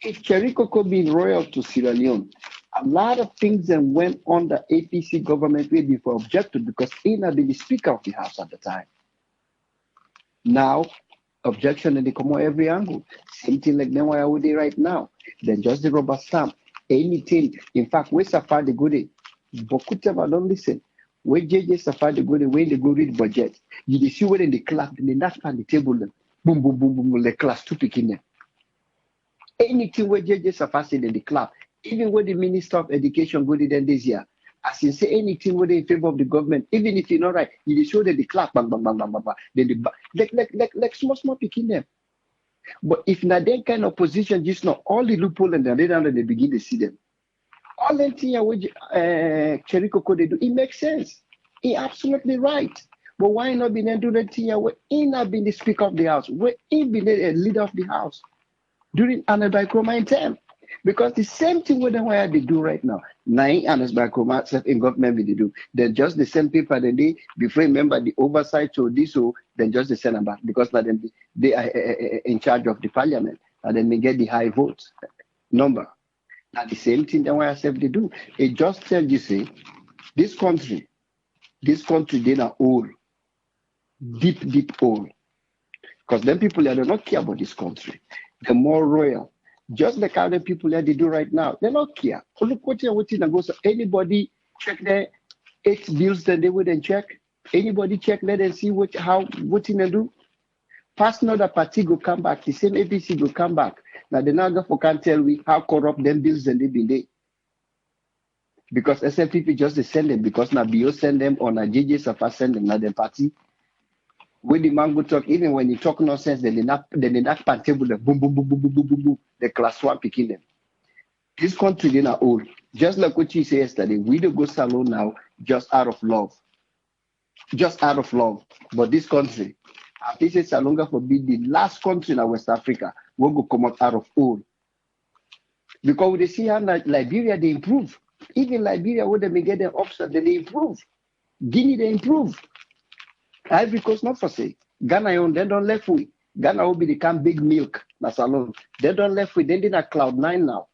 If Cheriko could be loyal to Sierra Leone, a lot of things that went on the APC government way before objected because he had been the Speaker of the House at the time. Now, objection and they come on every angle. Same thing like them why are they right now? Then just the rubber stamp. Anything. In fact, where Safari go there? Bokutema don't listen. Where JJ Safari go there, when they go read budget, you see where they clap, they knock on the table, boom, boom, boom, boom, the class to pick in them. Anything where JJ Safari said in the clap, Even when the Minister of Education go there this year, as in say anything whether in favor of the government, even if you're not right, you show that the clap, bang, bang, bang, bang, bang, bang. Then the like small picking them. But if not that kind of position, just not all the loophole and then they begin to see them. All the things which Cherry Coco they do, it makes sense. It's absolutely right. But why not be then do the thing where he not been the Speaker of the House, where he been a leader of the House during Anna Bicroma time? Because the same thing with the way they do right now. Nine Anna Bicroma in government they do. They're just the same people that they before remember the oversight or this or then just the send back because now they are in charge of the parliament and then they get the high votes number. And the same thing that YSF they do. It just tells you, say, this country, they are old, deep old. Because then people they do not care about this country. They're more royal. Just like how the people that they do right now, they don't care. Look what you're waiting and go. So anybody check their 8 bills that they wouldn't check. Anybody check let them see what they do. Past another party go come back. The same APC go come back. Now the Naga for can't tell we how corrupt them bills and they been there. Because SFPP just they send them because now BO send them or now JJ Safa send them now the party. When the man go talk, even when he talk nonsense, then they knock pan table, the boom, boom, boom, boom, boom, boom, boom, boom, the class one picking them. This country they are old. Just like what you said yesterday, we don't go salon now just out of love. Just out of love. But this country, this is Salonga for being the last country in West Africa will go come out of old. Because we see how Liberia they improve. Even Liberia, when they may get them upset, they improve. Guinea they improve. Ivory Coast not for say. Ghana they don't left with. Ghana will become big milk. That's alone. They don't left with. They did a cloud 9 now.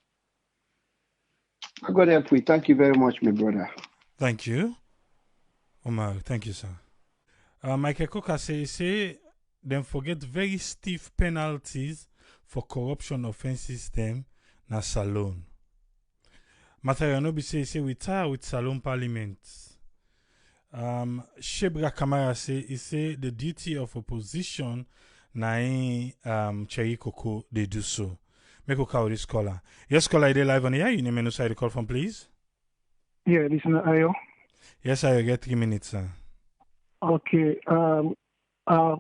I got help with. Thank you very much, my brother. Thank you. Omar, thank you, sir. Michael Coker say them forget very stiff penalties for corruption offenses them na Salone. Matayanobi say we tire with Salone Parliament. Shebra Kamara say the duty of opposition na Cherry Coco they do so. Make a call this caller. Yes, caller, they live on the air. You name and side the call from, please. Yeah, this is Ayo. Yes, I get 3 minutes, sir. Okay. 100%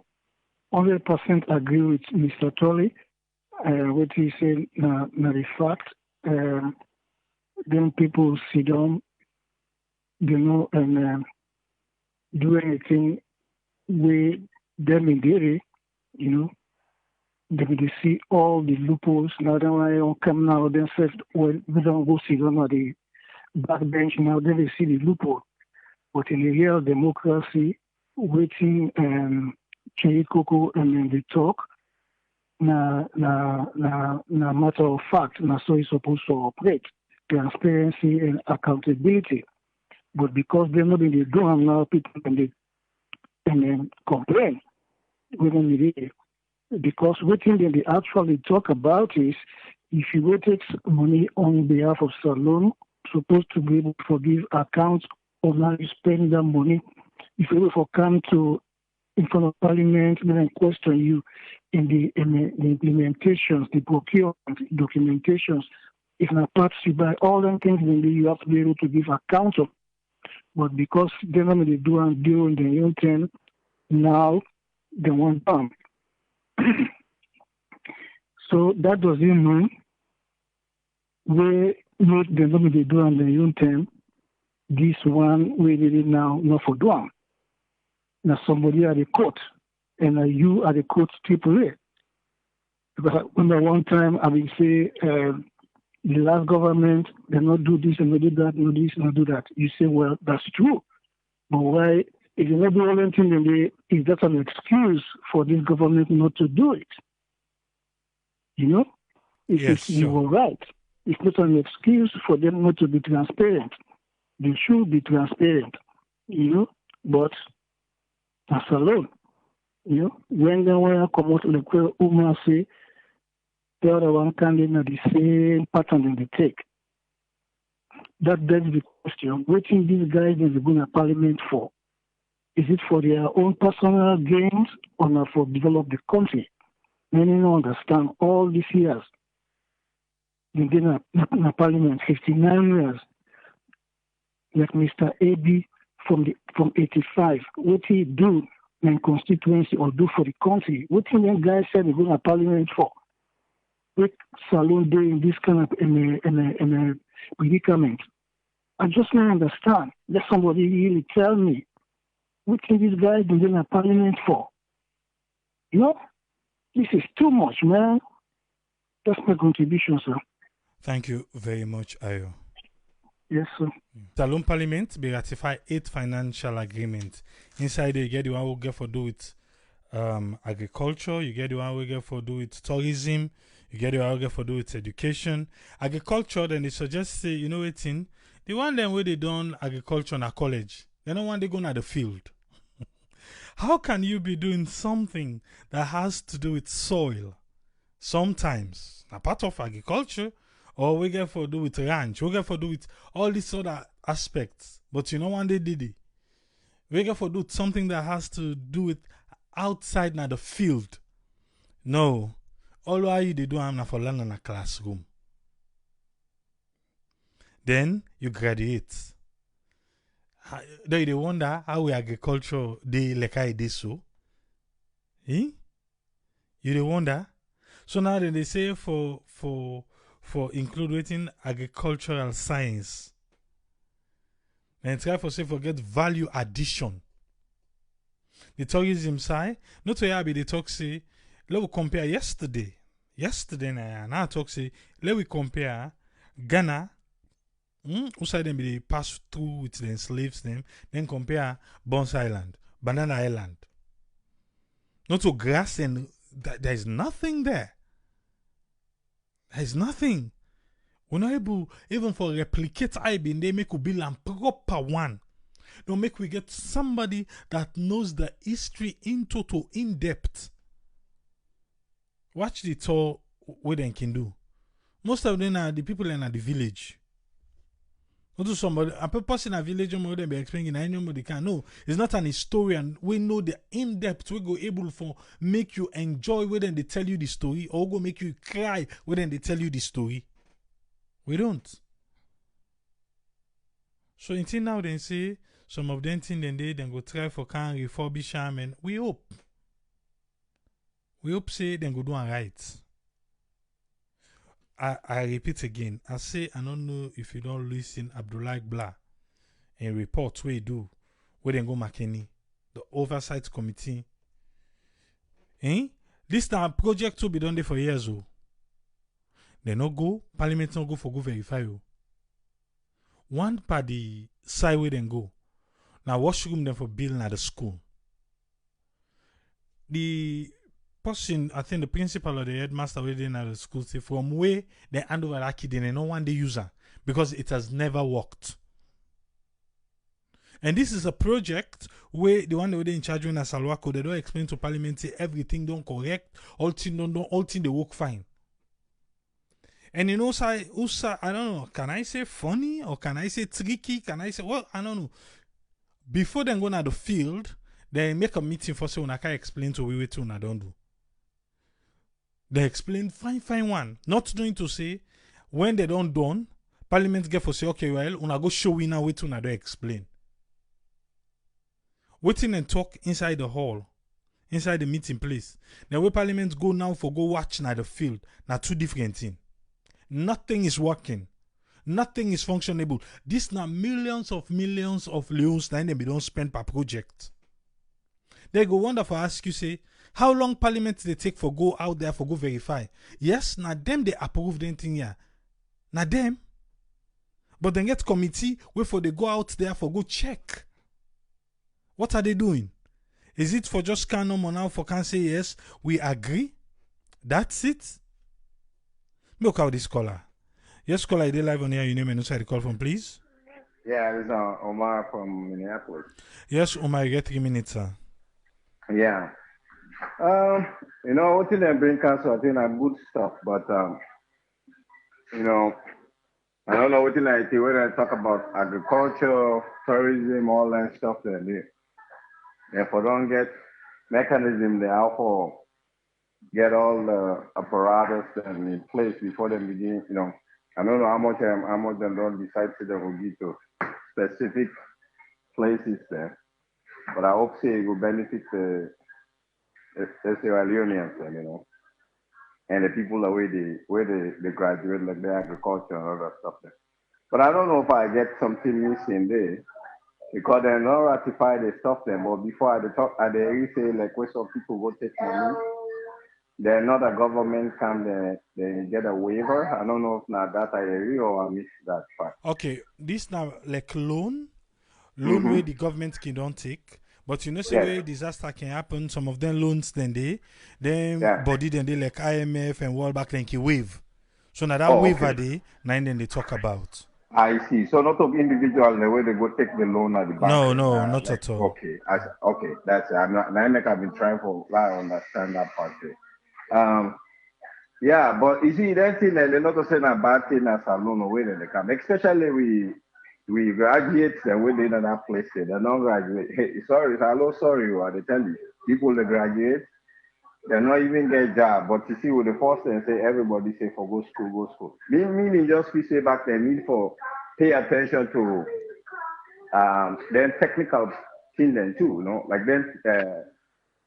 agree with Mr. Tolley. What he said, na the fact. Then people sit down, you know, and do anything with them in theory, you know. They will see all the loopholes. Now they don't come now themselves. Well, we don't go sit down at the backbench now. Then they see the loophole. But in a real democracy, waiting Cherry Coco and then they talk. Na matter of fact, na so it's supposed to operate. Transparency and accountability. But because they're not in the drum now, people and then complain. We don't need it. Because what they actually talk about is if you take money on behalf of Salone, supposed to be able to forgive accounts of not spending that money. If you ever come to in front of Parliament, then question you in the implementations, the procurement, documentations. If not parts you buy all them things, then you have to be able to give account of. But because they're not really doing during the own term, now they want them. So that doesn't mean they're not really doing the own term. This one we did it now, not for doing. Now somebody at the court, and you at the court AAA. Because remember one time I will say the last government they not do this and they do that, no this, not do that. You say, well, that's true. But why if you not do anything, then is that an excuse for this government not to do it? You know? Yes, you were right. It's not an excuse for them not to be transparent. They should be transparent, you know, but that's alone. You know, when they want to come out like Umar say, the other one can do the same pattern they take. That begs the question, what is these guys are going to Parliament for? Is it for their own personal gains or not for develop the country? Many don't understand all these years. in the Parliament 59 years. Like Mr. AB from 85, what he do in constituency or do for the country, what he then guys said they're going to Parliament for. With Salon doing this kind of in a predicament. I just don't understand. Let somebody really tell me what can these guys do in a Parliament for? You know, this is too much, man. That's my contribution, sir. Thank you very much, Ayo. Yes, sir. Salon Parliament be ratify 8 financial agreements. Inside there, you get the one we get for do with agriculture, you get the one we get for do with tourism, you get the one we get for do with education. Agriculture, then they suggest say, you know what in the one then where they done agriculture in a college, they don't want they go to the field. How can you be doing something that has to do with soil? Sometimes, a part of agriculture, or we get for do with ranch, we get for do with all these other aspects. But you know one they did it. We get for do something that has to do with outside na the field. No. All why you they do am na for learn in a classroom. Then you graduate. They wonder how we agriculture they like I did so. Eh? You they wonder? So now then they say for including agricultural science. And try for say forget value addition. The tourism side, not to have the talk say, let we compare yesterday. Yesterday now talk say, let we compare Ghana. Who side them they pass through with the slaves them, then compare Bones Island, Banana Island. Not to grass and there's nothing there. There's nothing. We're not able even for replicate IB, they make we build a proper one. Don't make we get somebody that knows the history in total, in depth. Watch the tour what they can do. Most of them are the people in the village. Not to somebody, a person in a village, more than be explaining, I know they can. No, it's not an historian. We know the in depth. We go able for make you enjoy when they tell you the story, or go make you cry when they tell you the story. We don't. So until now, they say some of them think then they then go try for can refurbish them, and we hope. We hope say then go do it right. I repeat again. I say I don't know if you don't listen Abdullah Blah and report where you do where they go McKinney, the oversight committee. This time project to be done there for years. They no go, Parliament no go for go verify you. One party side where they go. Now washroom them for building at the school. The person, I think the principal or the headmaster within at the school say from where they hand over that kid and no one they use her because it has never worked. And this is a project where the one that they in charge when Salwako, they don't explain to Parliament say everything don't correct, all thing they work fine. And you know, I don't know, can I say funny or can I say tricky? Can I say well, I don't know. Before they go to the field, they make a meeting for say when I can explain to we what I don't do. They explain fine one. Not going to say when they don't done, Parliament get for say, okay, well, una go show we now what una don't explain. Waiting and talk inside the hall, inside the meeting place. Then where Parliament go now for go watch na the field. Now two different things. Nothing is working. Nothing is functionable. This now millions of leons that they don't spend per project. They go wonder for ask you say, how long Parliament they take for go out there for go verify? Yes, now them they approve the thing here. Now them. But then get committee where for they go out there for go check. What are they doing? Is it for just can no now for can say yes, we agree? That's it? Look out this caller. Yes, caller, they live on here. Your name and inside the call from, please. Yeah, this is Omar from Minneapolis. Yes, Omar, you get 3 minutes, sir. Yeah. You know, what they bring council, I think are good stuff, but you know, I don't know what I think when I talk about agriculture, tourism, all that stuff that they therefore don't get mechanism they have for get all the apparatus in place before they begin, you know, I don't know how much them don't decide to them will give to specific places there. But I hope say it will benefit the Sierra Leoneans, you know, and the people where they graduate, like the agriculture and other stuff there. But I don't know if I get something missing there because they're not ratify the stuff there. But before I they say like where some people go take money, they're not a government come they get a waiver. I don't know if not that I agree or I miss that part. Okay, this now like loan where the government can don't take. But you know, say where disaster can happen, some of them loans body then they like IMF and World Bank then can waive. So now that waiver day, then they talk about. I see. So not of individuals the way they go take the loan at the bank. No, not at all. Okay. Okay, that's it. I've been trying for a while to understand that part. Yeah, but you see that thing they're not saying a bad thing as a loan away they come. Especially we graduates and we in that place they're not graduate. Hey, sorry, what they tell you. People that graduate, they're not even get job. But you see with the first and say everybody say for go school. Meaning just we say back then need for pay attention to then technical thing then too, you know, like then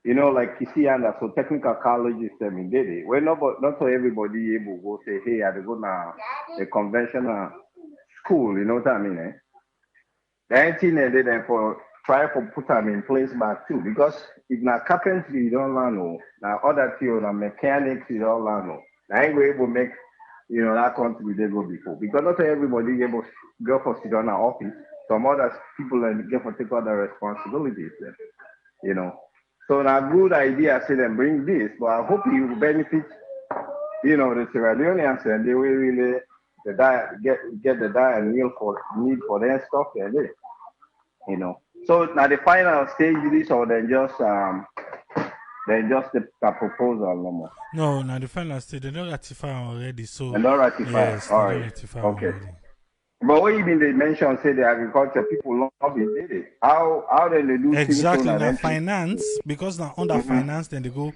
you know, like you see and so technical colleges them in Dede. Well not so everybody able to go say, hey, I go now a conventional school, you know what I mean? Eh? The thing they then for try for put them in place back too. Because if na carpentry you don't learn no, now other things na mechanics you don't learn no. Now ain't able to make you know that country they go before. Because not everybody able to go for sit down in office. Some other people and get for take other responsibilities then, you know. So now good idea say them bring this, but I hope you benefit, you know, the Sierra Leoneans and they will really get the diet need for their stuff there, you know. So now the final stage this or then just the proposal no more. No, now the final stage they don't ratify already. So they don't ratify. Yes, all they right. don't ratify Okay. already. But what even they mention say the agriculture people lobby did it. How then they do exactly things now finance because now under finance then they go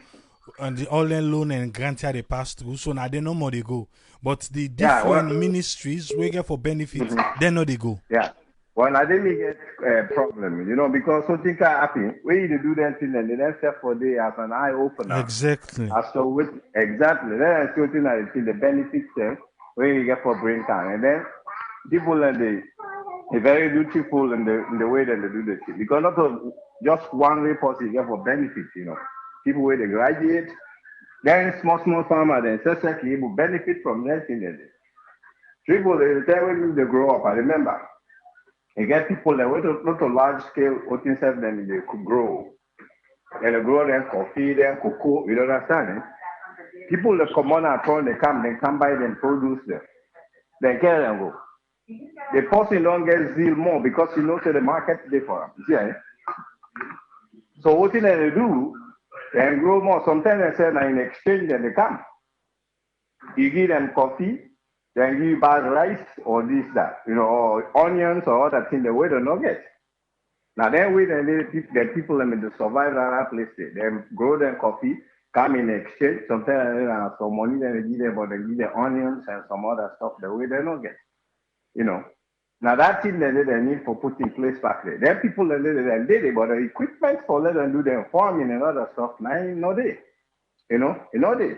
and the all loan and grant here they pass through. So now they no more they go. But the different ministries we get for benefits, they know they go. Yeah. Well, I didn't get a problem, you know, because something can happen. When you do that thing and the next step for day as an eye opener. Exactly. So with exactly. Then I something I see the benefits there when you get for brain time. And then people and they very beautiful in the way that they do the thing. Because not just one way possible you get for benefits, you know. People where they graduate, then small farmer then certainly able benefit from that thing they do. People they tell when they grow up, I remember. You get people that went not a large scale open them they could grow. And they grow then coffee, then cocoa, you don't understand it? People that come on at all, they come by them produce them. They get them go. The person don't get zeal more because you know so the market is there for them. Yeah. So what thing they do, they grow more. Sometimes they say in exchange that they come. You give them coffee, then give bag rice or this, that, you know, or onions or other things the way they don't get. Now then we the people them to survive that place, they grow them coffee, come in exchange, sometimes some money then they give them, but they give them onions and some other stuff the way they don't get. You know. Now that thing they need for putting in place back there. Then people they did it, but the equipment for let them do their farming and other stuff, now no day. You know they.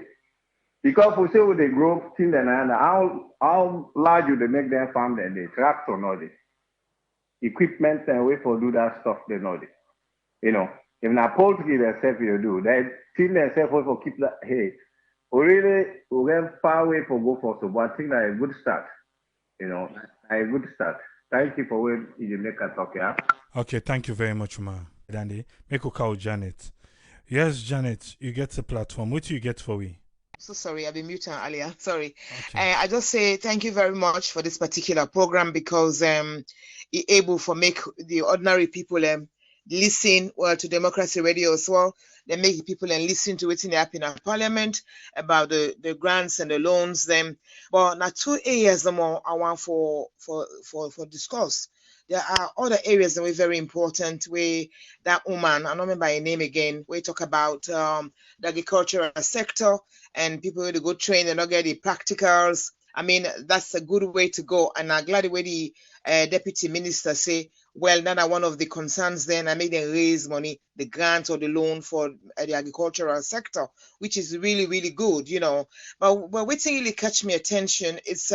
Because we say when they grow things and how large do they make their farm then they tractor no day. Equipment and way for do that stuff they know they. You know. If not poultry themselves you do, they thing themselves for keep that hey, we went far away for go for so but I think that's a good start. You know, a good start. Thank you for when you make a talk, yeah? Okay, thank you very much, Ma. Dandy. Make a call, Janet. Yes, Janet, you get the platform. What do you get for we? So sorry, I've been muted earlier. Sorry. Okay. I just say thank you very much for this particular program because you're able for make the ordinary people listen well to Democracy Radio as well. They make the people listen to what's in the Parliament about the grants and the loans them. But now 2 areas more I want for discuss. There are other areas that were very important where that woman, I don't remember her name again, we talk about the agricultural sector and people who go train and not get the practicals I mean, that's a good way to go. And I'm glad the way the deputy minister say, well, now one of the concerns then, I made them raise money, the grant or the loan for the agricultural sector, which is really, really good, you know. But what thing really catch me attention is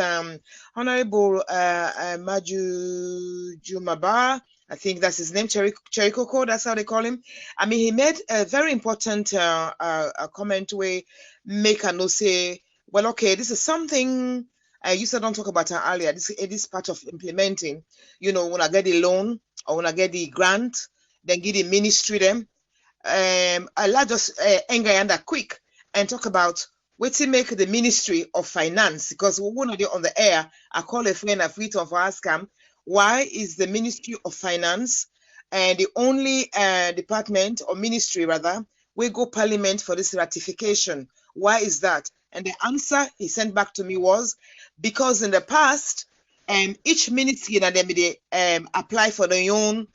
Honorable Maju Jumaba, I think that's his name, Cherikoko, that's how they call him. I mean, he made a very important comment where make a no say, well, okay, this is something you said don't talk about it earlier. This part of implementing, you know, when I get the loan or when I get the grant, then give the ministry them. I'll just anger that quick and talk about what to make the Ministry of Finance, because we want to do on the air. I call a friend a free for ask him, why is the Ministry of Finance and the only department or ministry rather we go Parliament for this ratification? Why is that? And the answer he sent back to me was because in the past, each ministry that they apply for their own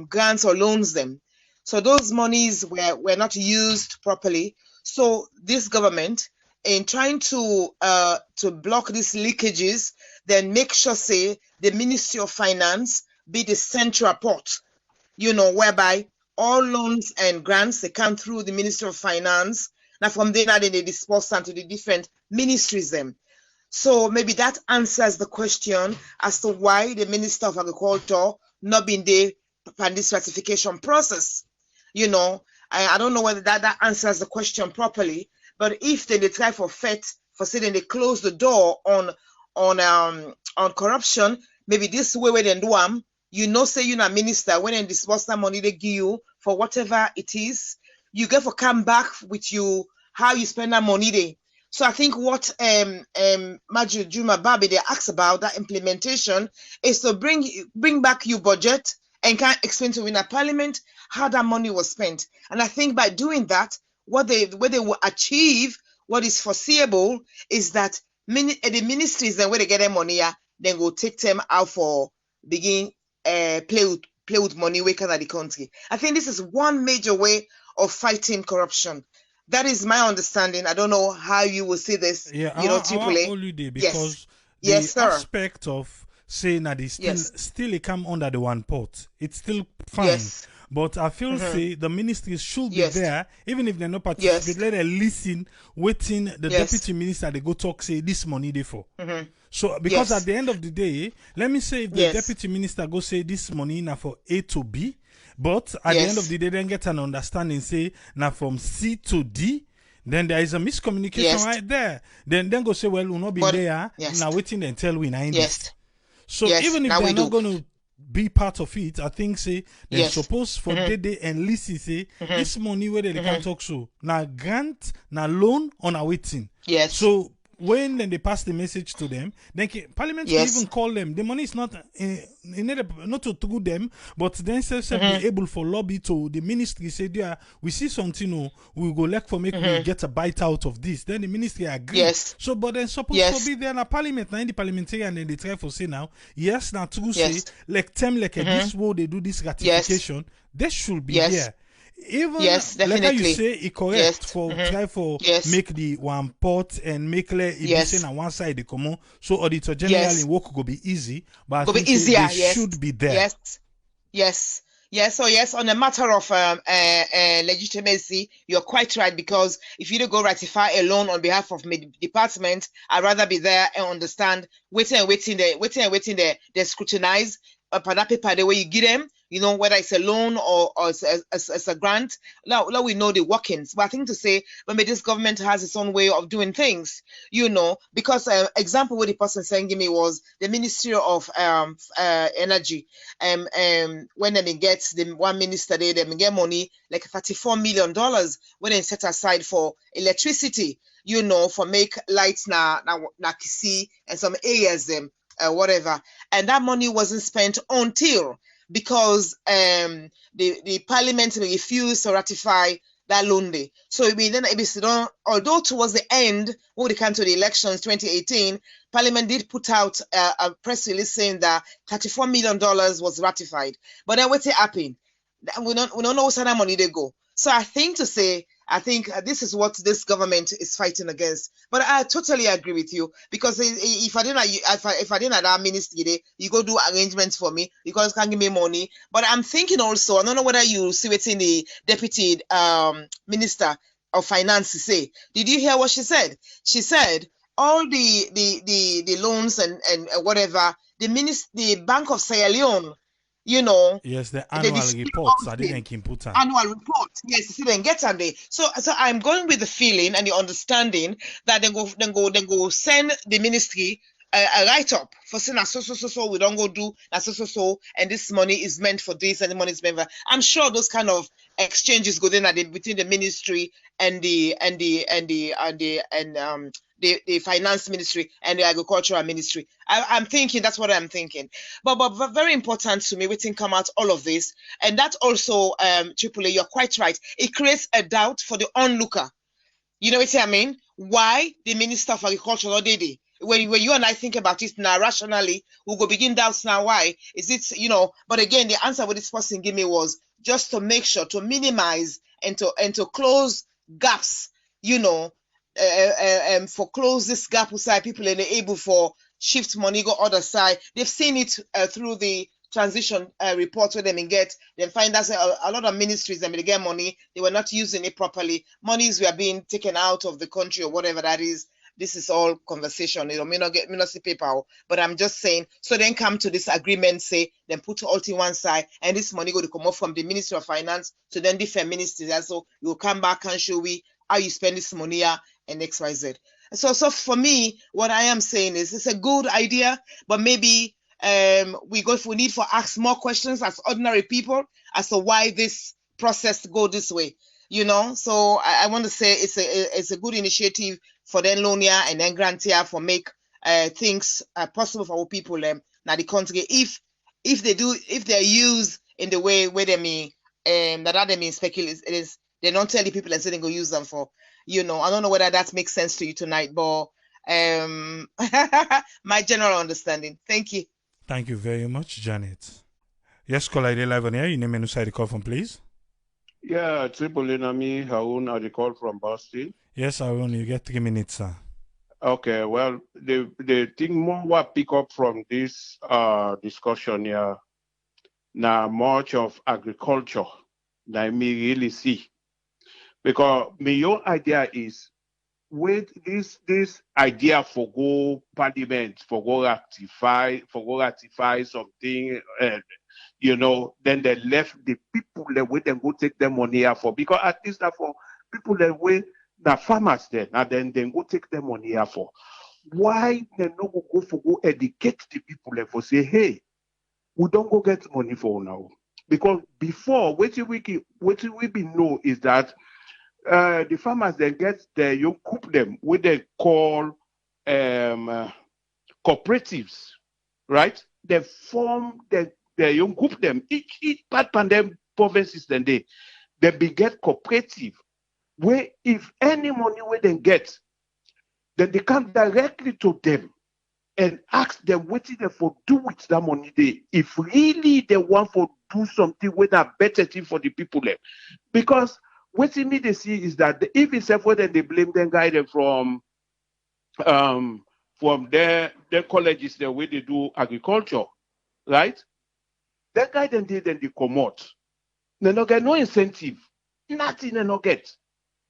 grants or loans them. So those monies were not used properly. So this government, in trying to block these leakages, then make sure say the Ministry of Finance be the central port, you know, whereby all loans and grants they come through the Ministry of Finance. Now from there now they disperse them to the different ministries them. So maybe that answers the question as to why the Minister of Agriculture not been there for this ratification process. You know, I don't know whether that answers the question properly, but if they try for saying they close the door on corruption, maybe this way where they do you know, say you're a minister, when they disperse that money they give you for whatever it is, you get to come back with you how you spend that money there. So I think what Maju Juma Babi they asked about that implementation is to bring back your budget and can explain to in a parliament how that money was spent. And I think by doing that, what they will achieve, what is foreseeable, is that the ministries then where they get their money, then go take them out for begin play with money workers at the country. I think this is one major way of fighting corruption. That is my understanding. I don't know how you will see this. Yeah, you know, holiday because yes. the aspect of saying that it still come under the one pot. It's still fine. Yes. But I feel say the ministries should be there, even if they're not participate. Let them listen, waiting the deputy minister they go talk say this money they for. So because at the end of the day, let me say if the deputy minister go say this money now for A to B. But at the end of the day, then get an understanding, say, now from C to D, then there is a miscommunication right there. Then go say, well, we'll not be there, now waiting until we know this. So even if they're not going to be part of it, I think, say, they're supposed for they and listen, say, this money where they can talk so, now grant, now loan, on a waiting. So, when then they pass the message to them, then Parliament can even call them. The money is not not to through them, but then be able for lobby to the ministry say, "Yeah, we see something. We go like for make we get a bite out of this." Then the ministry agree. So, but then supposed to be there in a Parliament now in the parliamentarian, and they try for say now, yes, now true say like them like this way they do this ratification, they should be there. Even like you say it correct for try for make the one pot and make it on one side the common so auditor general in work go be easy, but I think they should be there. So on a matter of legitimacy, you're quite right, because if you don't go ratify a loan on behalf of my department, I'd rather be there and understand waiting they scrutinize upon that paper the way you give them, you know, whether it's a loan or it's a grant. Now we know the workings. But I think to say, maybe this government has its own way of doing things, you know, because example what the person saying to me was the Ministry of Energy. When they get the one minister they get money like $34 million when they set aside for electricity, you know, for make lights na Kisi and some areas them. Whatever, and that money wasn't spent until because the parliament refused to ratify that loan day. So although towards the end when we came to the elections 2018, Parliament did put out a press release saying that $34 million was ratified. But then what happened? We don't know where that money they go. So I think to say I think this is what this government is fighting against. But I totally agree with you, because if I didn't have that ministry, you go do arrangements for me because you can't give me money. But I'm thinking also, I don't know whether you see what's in the deputy minister of finance say. Did you hear what she said? She said all the loans and whatever, the Bank of Sierra Leone, you know, Yes, the they annual dispute reports. all I things. didn't input them. Annual report. Yes, you see, then get on there. So I'm going with the feeling and the understanding that they go send the ministry a write up for saying so we don't go do so and this money is meant for this and the money is meant for. I'm sure those kind of exchanges go then between the ministry and the finance ministry and the agricultural ministry. I'm thinking that's what I'm thinking. But very important to me, we think come out all of this. And that also, Tripoli, you're quite right. It creates a doubt for the onlooker. You know what I mean? Why the Minister of Agriculture or Dede? When you and I think about it now rationally, we'll go begin doubts now. Why is it, you know? But again, the answer what this person gave me was just to make sure to minimize and to close gaps, you know, for close this gap beside people and able for shift money go other side. They've seen it through the transition reports where they may get, then find that a lot of ministries that may get money, they were not using it properly. Monies were being taken out of the country or whatever that is. This is all conversation. You know, may not see paper, but I'm just saying. So then come to this agreement, say, then put all to one side, and this money go to come up from the Ministry of Finance to then different ministries. And so you'll come back and show we how you spend this money and XYZ. So for me, what I am saying is it's a good idea, but maybe we need to ask more questions as ordinary people as to why this process go this way, you know. So I want to say it's a good initiative for then Lonia and then Grantia for make things possible for our people now the country if they're used in the way where they mean that they mean speculate is they don't tell the people and say they go use them for, you know. I don't know whether that makes sense to you tonight, but my general understanding. Thank you. Thank you very much, Janet. Yes, caller, ID live on air. You name and who the call from, please. Yeah, Tripoli Nami Harun, I call from Boston. Yes, Harun, you get 3 minutes, sir. Okay, well, the thing more what pick up from this discussion here, now much of agriculture that me really see. Because your idea is with this idea for go parliament, for go ratify something, you know, then they left the people that way them go take their money here for, because at least that for people that way the farmers then, and then they go take their money here for. Why they no go educate the people and for say, hey, we don't go get money for now. Because before, what we know is that the farmers then get you cook them what they call cooperatives, right? They form you group them each part of them provinces then they beget cooperative where if any money where they get, then they come directly to them and ask them what they for do with that money they if really they want to do something with a better thing for the people there. Because what you need to see is that if it's whether they blame them guide from their colleges the way they do agriculture, right? That guy then they come out. They not get no incentive. Nothing they not get.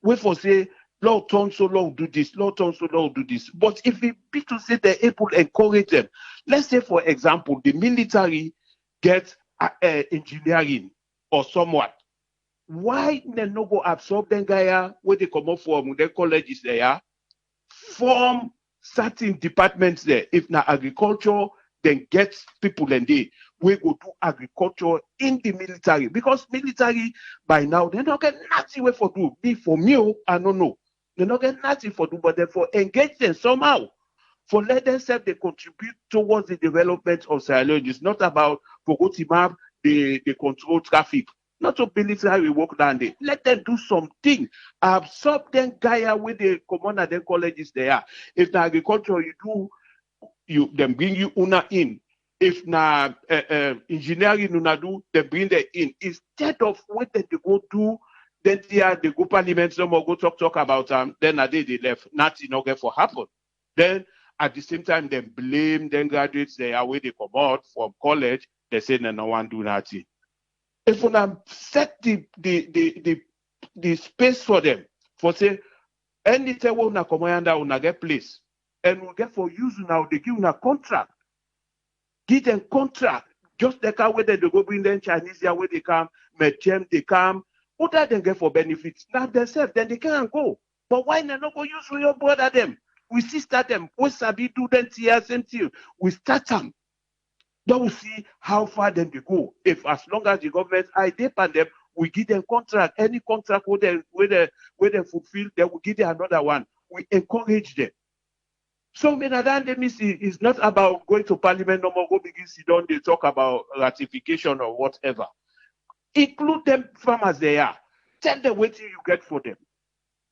Wait for say, Lord turn so long do this, Lord turn so long do this. But if it be to say they're able to encourage them, let's say for example, the military get engineering or somewhat. Why they no go absorb them guy where they come up from their colleges there, form certain departments there. If na agriculture, then get people and they we go do agriculture in the military, because military by now they don't get nothing way for do. Be for me, I don't know. They don't get nothing for do, but therefore engage them somehow. For let themselves they contribute towards the development of Sierra Leone. It's not about for go to map they control traffic. Not to military work down there. Let them do something. Absorb them Gaia with the command their colleges there. If the agriculture you then bring you una in. If na engineering una do, they bring them in. Instead of what they go do Then they go parliament, some more go talk about then a day they left, nothing not get for happen. Then at the same time, they blame then graduates they are where they come out from college, they say no one do nothing. If we set the space for them, for say anytime we come under we get place, and we get for use now, they give a contract. Give them contract. Just the car where they go bring them Chinese here where they come, Medchem they come. What are they get for benefits? Now themselves, then they can't go. But why not go use for your brother them? We see start them. We sabi do them here, same thing. We start them. Then we see how far then they go. If as long as the government I depend them, we give them contract. Any contract where they fulfill, then we give them another one. We encourage them. So it's not about going to parliament no more, go begin sit down, they talk about ratification or whatever. Include them farmers they are. Tell them what you get for them.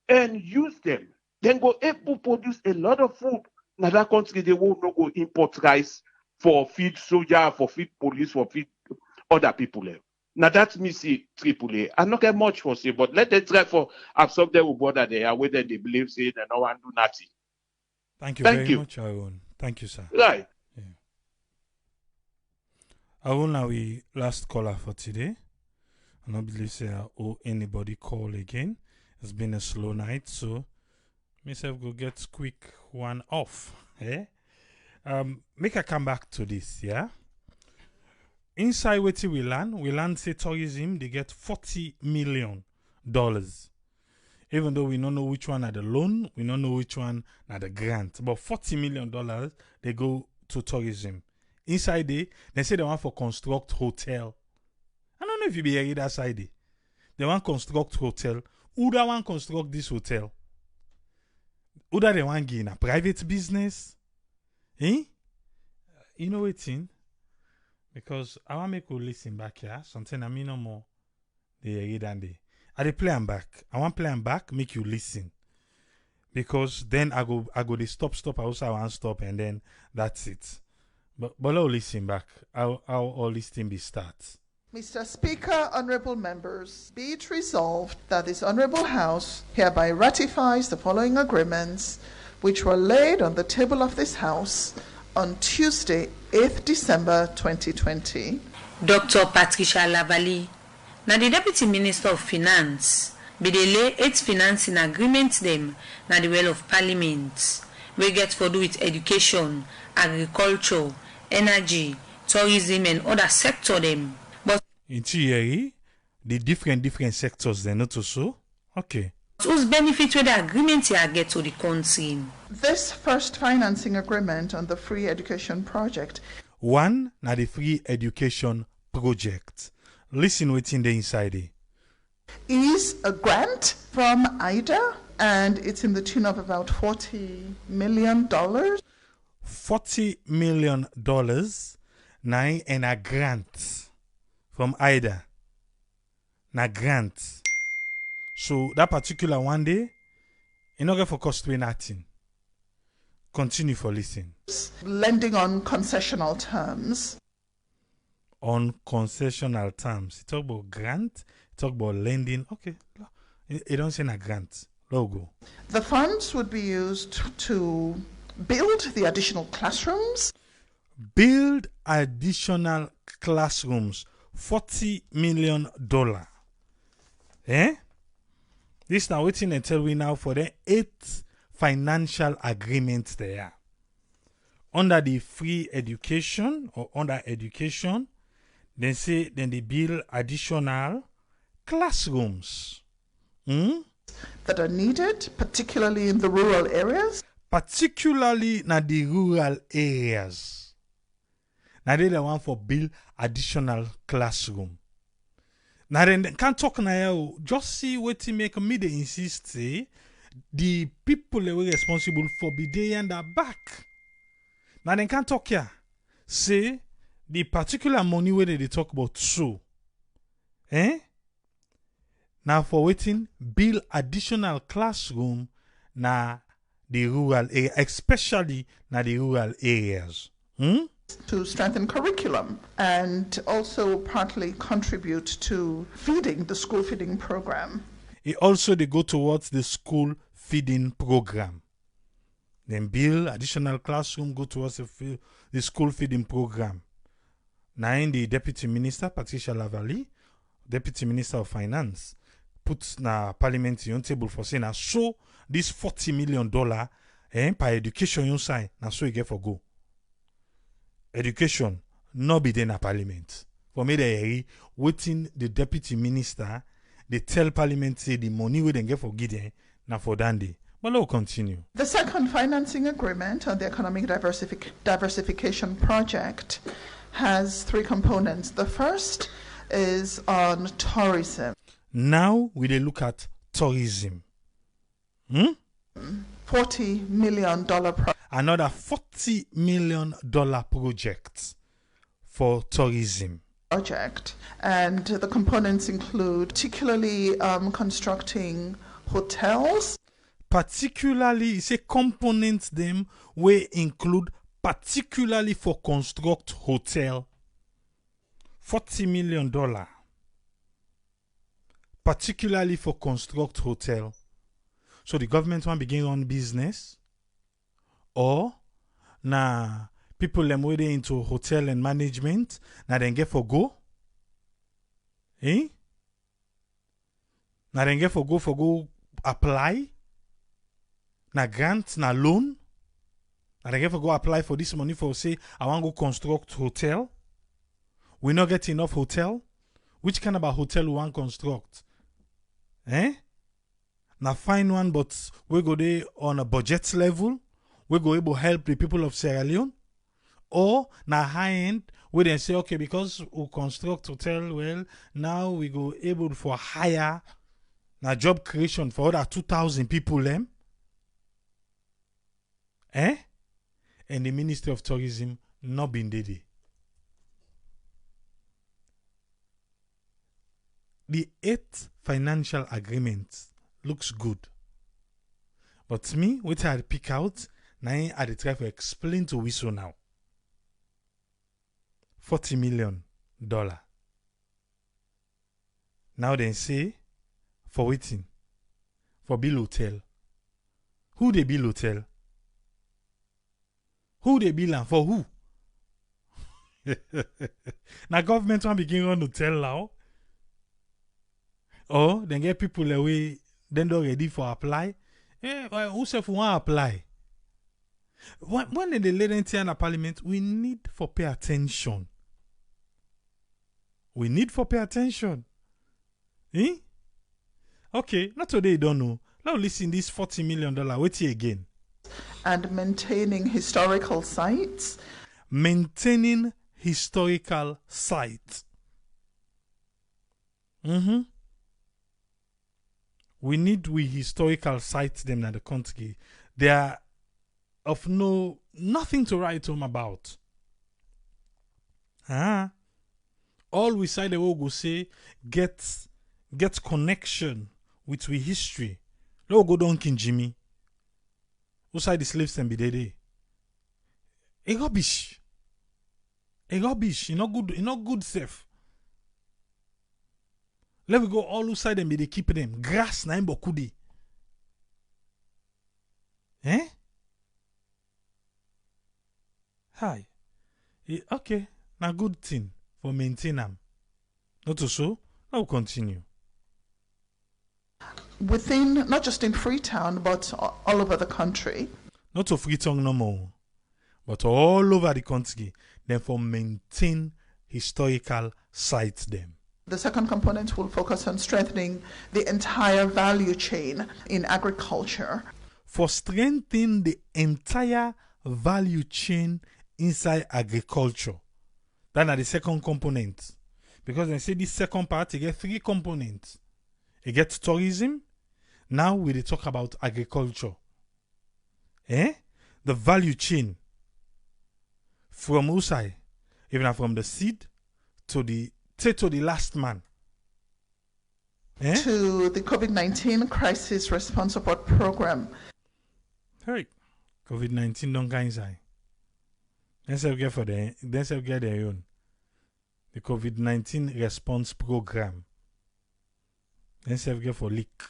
And use them. Then go able to produce a lot of food. Now that country they will not go import rice for feed soldier, for feed police, for feed other people. Now that's me see AAA. I not get much for say, but let them try for absorb them with border they are whether they believe say they no one do nothing. Thank you very much, Aaron. Thank you, sir. Right. Yeah. Aaron, now we last caller for today. I don't believe say anybody call again. It's been a slow night, so myself go get quick one off. Eh? Make a come back to this, yeah? Inside what we learn say tourism, they get $40 million. Even though we don't know which one are the loan, we don't know which one are the grant. But $40 million, they go to tourism. Inside they say they want for construct hotel. I don't know if you be hearing that side. They want construct hotel. Who da want construct this hotel? Who da they want give in a private business? Eh? You know what thing? Because I want make you listen back here. Something I mean no more. They hear than they. I play them back. I want play them back, make you listen. Because then I go they stop. I also want stop and then that's it. But I'll listen back. How all this thing be start. Mr. Speaker, honourable members, be it resolved that this honourable House hereby ratifies the following agreements which were laid on the table of this House on Tuesday, 8th December 2020. Dr. Patricia Laverley, now the Deputy Minister of Finance, be the lay 8 financing agreements them na the well of Parliament. We get for do with education, agriculture, energy, tourism and other sector them. But in theory, the different sectors they not also. Okay. Whose benefit with the agreement you get to the country? This first financing agreement on the free education project. One, na the free education project. Listen what's in the inside. Is a grant from IDA, and it's in the tune of about $40 million. $40 million na in a grant from IDA. Na grant. So that particular one day, in order for cost to nothing. Continue for listening. Lending on concessional terms. On concessional terms. You talk about grant, you talk about lending. Okay. You don't say a grant. Logo. The funds would be used to build the additional classrooms. Build additional classrooms. $40 million. Eh? This now waiting until we now for the 8 financial agreements there. Under the free education or under education, then they build additional classrooms. That are needed, particularly in the rural areas. Particularly in the rural areas. Now they want for build additional classroom. Now then can't talk now. Just see what to make me they insist say the people that were responsible for be there and are back. Now then can't talk here. Say the particular money where they talk about so. Now for waiting, build additional classroom na the rural area, especially na the rural areas. To strengthen curriculum and also partly contribute to feeding the school feeding program. It also they go towards the school feeding program. Then build additional classroom, go towards the school feeding program. Now in the Deputy Minister, Patricia Laverley, Deputy Minister of Finance, put na Parliamentary on table for saying so this $40 million per education you sign, na so you get for go. Education, no be there na Parliament. For me, they waiting the Deputy Minister, they tell Parliament say the money we then get for Gideon, na for Dandy. But we'll continue. The second financing agreement on the economic diversification project has three components. The first is on tourism. Now we dey look at tourism. $40 million Another $40 million project for tourism. And the components include particularly constructing hotels. Particularly, it's a component them will include particularly for construct hotel. $40 million. Particularly for construct hotel. So the government want begin on business, or na people them way into hotel and management, na then get for go. Na then get for go apply. Na grant, na loan. Na then get for go apply for this money for say I want to go construct hotel. We not get enough hotel. Which kind of a hotel we want construct? Na fine one, but we go there on a budget level. We go able help the people of Sierra Leone. Or na high end, we then say, okay, because we construct hotel, well, now we go able for hire na job creation for other 2,000 people them. And the Ministry of Tourism not been there. The 8th financial agreement looks good. But to me, what I pick out, now I try to explain to Wiso now. $40 million. Now they say, for waiting, for bill hotel. Who they bill hotel? Who they bill and for who? Now government want begin on hotel now. Or then get people away, then they're ready for apply. Well, who say want apply? When they lay in the Parliament, we need for pay attention. We need for pay attention. Okay, not today, you don't know. Now listen, this $40 million. Wait here again. And maintaining historical sites. Maintaining historical sites. We need historical sites them in the country. They are of nothing to write home about. All we say they will go say get connection with we history. No go down King Jimmy. Who side the slaves and be there? A rubbish. You not good safe. Let me go all outside and be they keep them. Grass na mbokudi. Hi. Okay. Na good thing for maintain them. Not so. Now we'll continue. Within, not just in Freetown, but all over the country. Not to Freetown no more, but all over the country. Then for maintain historical sites them. The second component will focus on strengthening the entire value chain in agriculture. For strengthening the entire value chain inside agriculture. That is the second component. Because they say this second part, you get three components. You get tourism. Now we talk about agriculture. The value chain. From outside, even from the seed to the last man. To the COVID-19 crisis response support program. Hey, COVID-19 don't go inside. Then say get their own. The COVID-19 response program. Then say get for leak.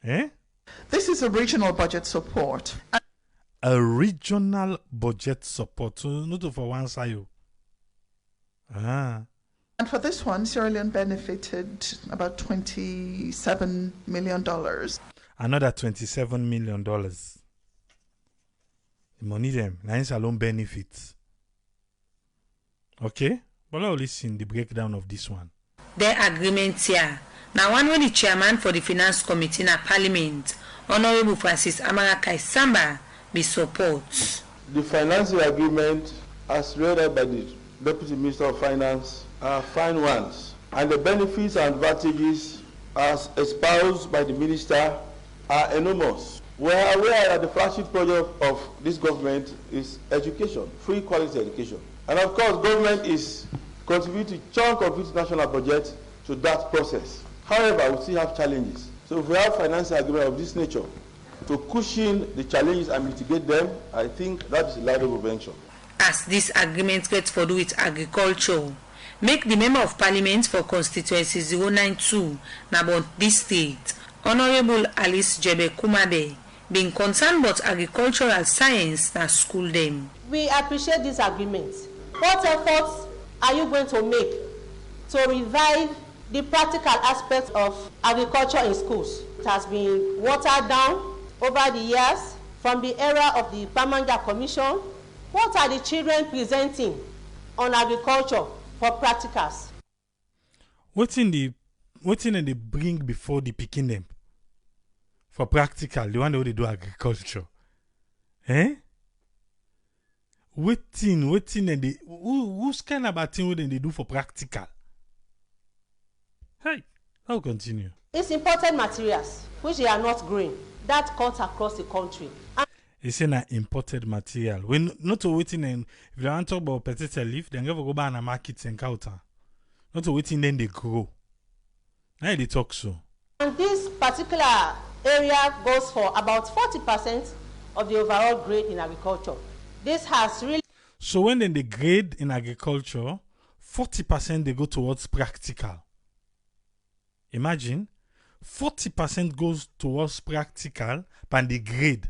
Eh? This is a regional budget support. A regional budget support. So not for one side. And for this one, Sierra Leone benefited about $27 million. Another $27 million. The money them. Nice alone benefits. Okay? But let's listen the breakdown of this one. The agreement here. Now one when the chairman for the finance committee in Parliament, Honorable Francis Amarakai Samba, be support. The financing agreement, as read out by the Deputy Minister of Finance, are fine ones, and the benefits and advantages as espoused by the Minister are enormous. We are aware that the flagship project of this government is education, free quality education. And of course, government is contributing a chunk of its national budget to that process. However, we still have challenges. So if we have financial agreement of this nature to cushion the challenges and mitigate them, I think that is a laudable venture. As this agreement gets for do with agriculture, make the Member of Parliament for Constituency 092, Nabon District, Honorable Alice Jebe Kumabe, being concerned about agricultural science na school them. We appreciate this agreement. What efforts are you going to make to revive the practical aspects of agriculture in schools? It has been watered down over the years from the era of the Pamanja Commission. What are the children presenting on agriculture for practicals? What's in they bring before the picking them? For practical, the one that they do agriculture. Eh? Waiting and they who's kind of thing what they do for practical? Hey, I'll continue. It's imported materials which they are not growing. That cuts across the country. It's an imported material. When not waiting and if they want to talk about potato leaf, then never go buy in a market and counter. Not waiting then they grow. Now they talk so. And this particular area goes for about 40% of the overall grade in agriculture. This has really. So when then they grade in agriculture, 40% they go towards practical. Imagine 40% goes towards practical, but the grade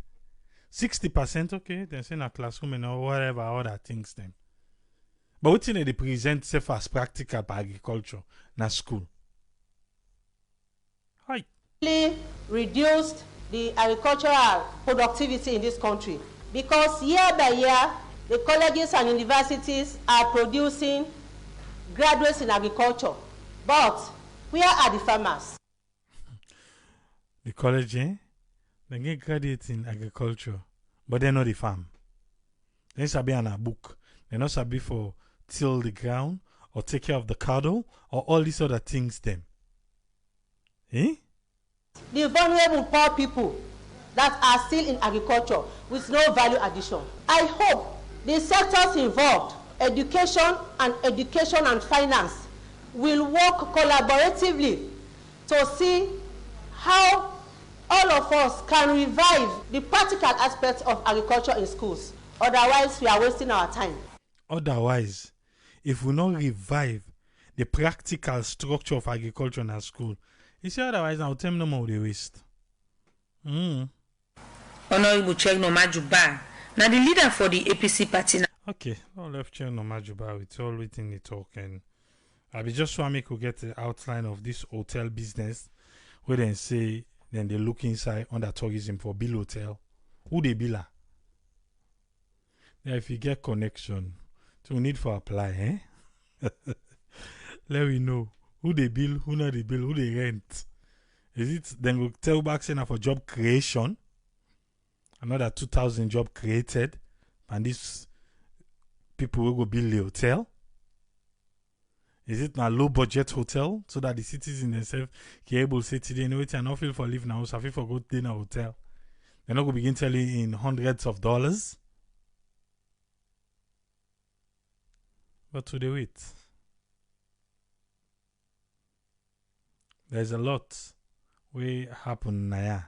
60%, okay, then say in a classroom and whatever other things then. But what they present self as practical by agriculture na school. Hi. Really reduced the agricultural productivity in this country because year by year the colleges and universities are producing graduates in agriculture, but where are the farmers? The college, they get graduates in agriculture, but they're not the farm. They sabi on a book. They're not sabi for till the ground or take care of the cattle or all these other things them. Eh? The vulnerable poor people that are still in agriculture with no value addition. I hope the sectors involved, education and finance, will work collaboratively to see how all of us can revive the practical aspects of agriculture in schools. Otherwise, we are wasting our time. Otherwise, if we not revive the practical structure of agriculture in our school, you see, otherwise, I'll tell them no more they waste. Honorable Chegno Majuba, now the leader for the APC party. Okay, I'll left Chegno Majuba with all within the talk, and I be just want me to get the outline of this hotel business where they say then they look inside under tourism for bill hotel. Who they bill? Now if you get connection, so we need for apply, eh? Let me know who they bill, who not they bill, who they rent. Is it then go tell back saying for job creation? Another 2,000 job created, and these people will go build the hotel. Is it a low budget hotel so that the citizens themselves can able to say today, you know, it's an feel for live now, so I feel for go dinner hotel. They're not going to begin telling in hundreds of dollars. But to the wait. There's a lot we happen now.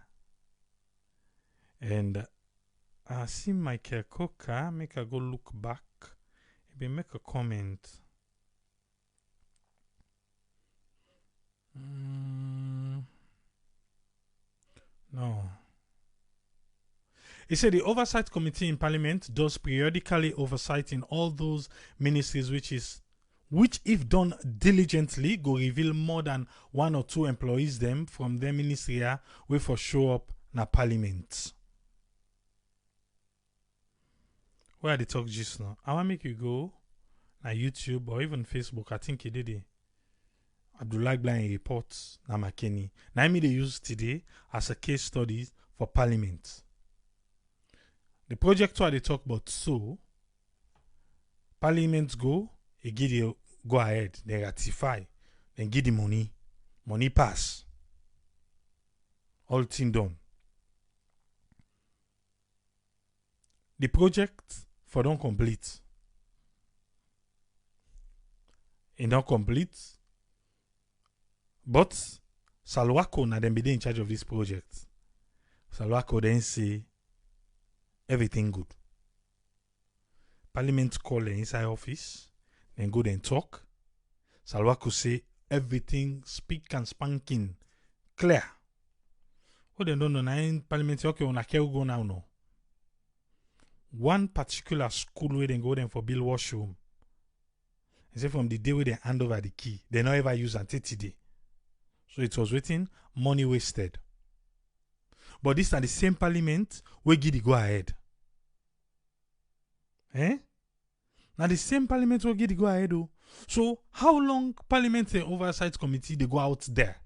And I see Michael Coker make a go look back. Maybe make a comment. He said the oversight committee in Parliament does periodically oversight in all those ministries which if done diligently go reveal more than 1 or 2 employees them from their ministry wey for show up na Parliament. Where are the talk just now? I want make you go na YouTube or even Facebook. I think he did it. Abdullah Blind reports na Makeni. Now me they use today as a case study for Parliament. The project where they talk about so Parliament go, they give the go ahead, they ratify, then give the money pass. All thing done. The project for don't complete. It not complete. But Salwako na them be in charge of this project. Salwako then say everything good. Parliament call the inside office, then go then talk. Salwako say everything speak and spanking clear. What they don't know now in Parliament okay on a go now no. One particular school where they go then for build washroom. They say from the day where they hand over the key, they not ever use until today. So it was written money wasted. But this are the same Parliament where give the go ahead. Now the same Parliament will give the go ahead. Oh. So how long Parliamentary Oversight Committee they go out there?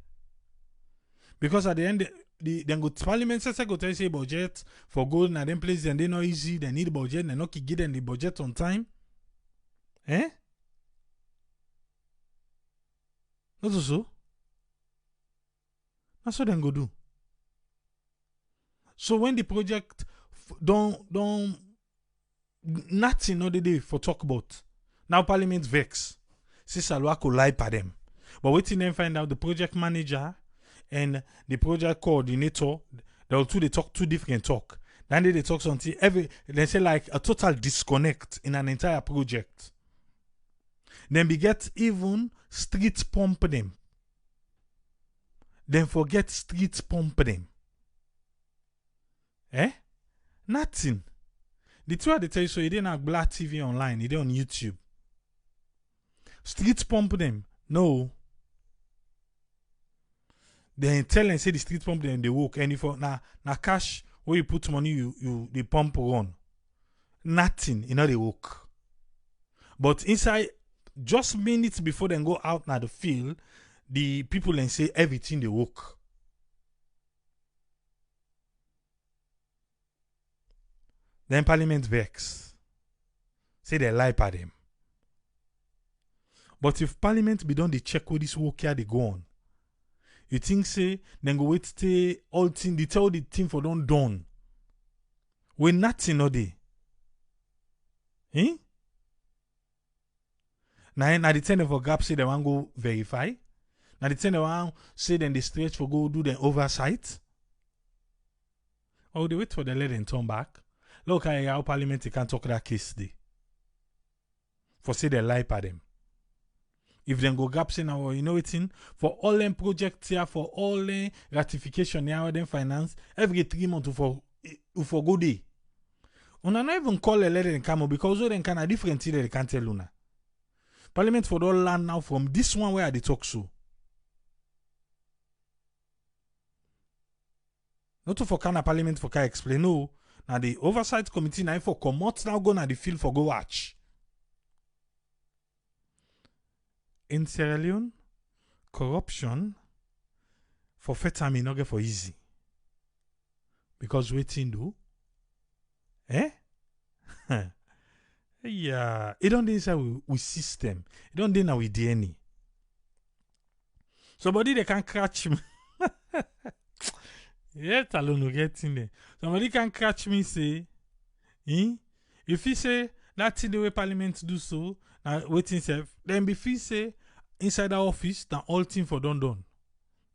Because at the end then go Parliament says go tell say budget for gold and then place and they not easy, they need budget, they not give them the budget on time. Not so. That's what they go do. So when the project don't nothing no day for talk about. Now Parliament vex. See Salwako lie for them. But waiting then find out the project manager and the project coordinator, they talk two different talk. Then they talk something they say like a total disconnect in an entire project. Then we get even street pump them. Then forget street pump them. Nothing. The two they tell you so you didn't have Black TV online, you did on YouTube. Street pump them. No. They tell and say the street pump them they work and if na cash where you put money you the pump run. Nothing, you know they work. But inside just minutes before they go out na the field, the people and say everything they work. Then Parliament vex. Say they lie for them. But if Parliament be done they check where this work here they go on. You think say then go wait stay all thing they tell the thing for don't done. When nothing no day. Now the 10 for gap say they want go verify. Now the 10 they want say then they stretch for go do the oversight. Or they wait for the let them turn back. Look how Parliament can talk that case day. For say they lie for them. If them go gaps in our, you know it in for all them projects here, for all the ratification here, them finance every 3 months for go day. Una not even call a letter and come because they can a different thing they can't tell Una. Parliament for all land now from this one where they talk so. Not to for Canada Parliament for can explain no. Now the oversight committee now for come out now go na the field for go watch. In Sierra Leone, corruption for fetami not get for easy. Because waiting do. Yeah. It don't inside with system. It don't do now with DNA. Somebody they can catch me. Yet alone get in there. Somebody can catch me say, if he say that's the way Parliament do so, waiting self, then if he say inside the office, that all thing for done.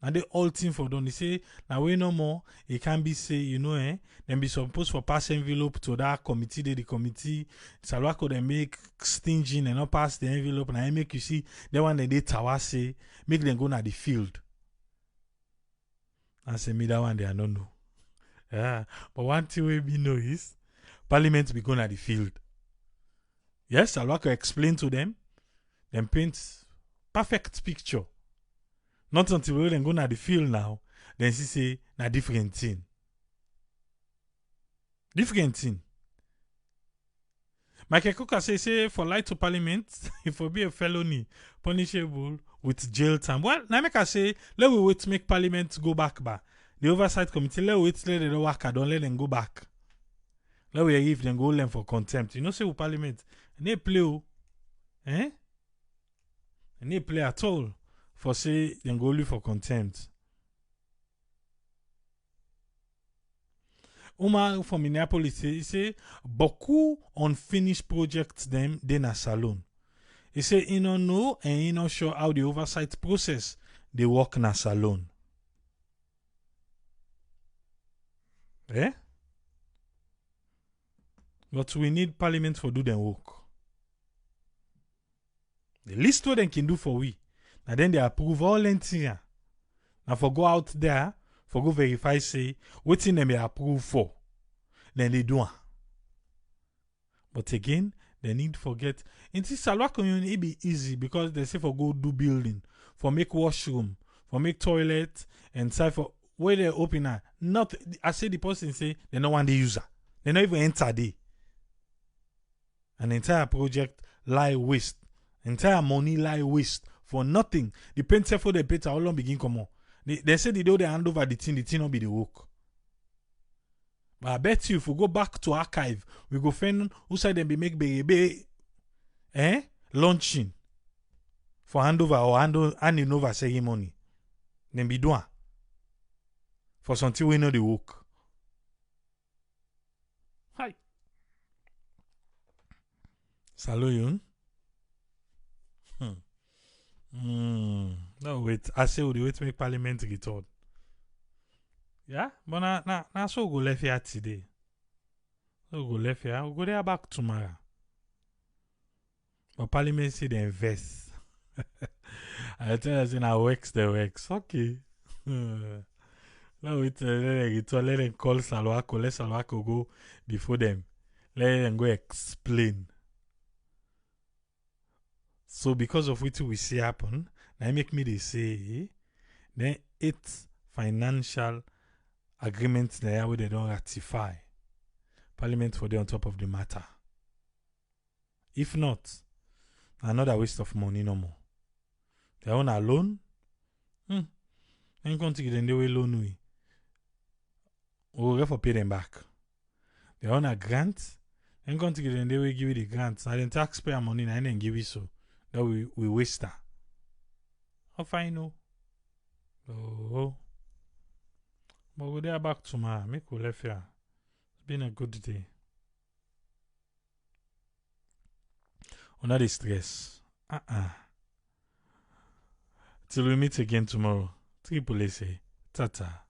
And they all thing for done. He say, now way no more, it can be say, then be supposed for pass envelope to that committee, the committee, Salwako they make stingy and not pass the envelope, and I make you see, the one they tower say, make them go na the field. I say me that one they I don't know. Yeah. But one thing we know is Parliament be going at the field. Yes, I'll explain to them. Them paint perfect picture. Not until we then go at the field now. Then she say na different thing. Different thing. Michael Coker say for light to Parliament, it will be a felony punishable with jail time. Well, now make I say, let we wait to make Parliament go back. The oversight committee, let we wait let them work. Don't let them go back. Let we give them go learn for contempt. You know, say with Parliament, and they play, and they play at all for say them go live for contempt. Omar from Minneapolis, he say beaucoup unfinished projects them in a salon. He say he don't know and he not sure how the oversight process they work in a salon. Eh? But we need Parliament for do them work. The least what they can do for we. Now then they approve all anything. Now for go out there, for go verify say what thing them they approve for. Then they do it. But again, they need to forget. In this Salwa community, it be easy because they say for go do building, for make washroom, for make toilet, and say for where they open at. Not I say the person say they don't want the user. They not even enter there. An entire project lie waste. Entire money lie waste for nothing. The paint for the paint how long begin come on. They say they do they hand over the thing not be the work. But I bet you if we go back to archive, we go find who said them be make baby launching for handover or handing over ceremony. Then be doing for something we know the work. Hi. Salut. No wait, I say we wait to make Parliament return. Yeah, but na so go left here today. So go left here. We'll go there back tomorrow. But Parliament say they invest. I tell us in our works the works. Okay. Now wait, let them call Salwako. Let Salwako go before them. Let them go explain. So because of what we see happen, that make me they say then it's financial agreements there where they don't ratify. Parliament for them on top of the matter. If not, another waste of money no more. They own a loan. Then come to get the way loan we. We'll have to pay them back. They own a grant. Then come to get the way give you the grant. Now then taxpayer money and then give you so. That we waste that. How fine no? Oh. But we'll there back tomorrow. Make we left here. It's been a good day. Under the stress. Till we meet again tomorrow. Triple say. Tata.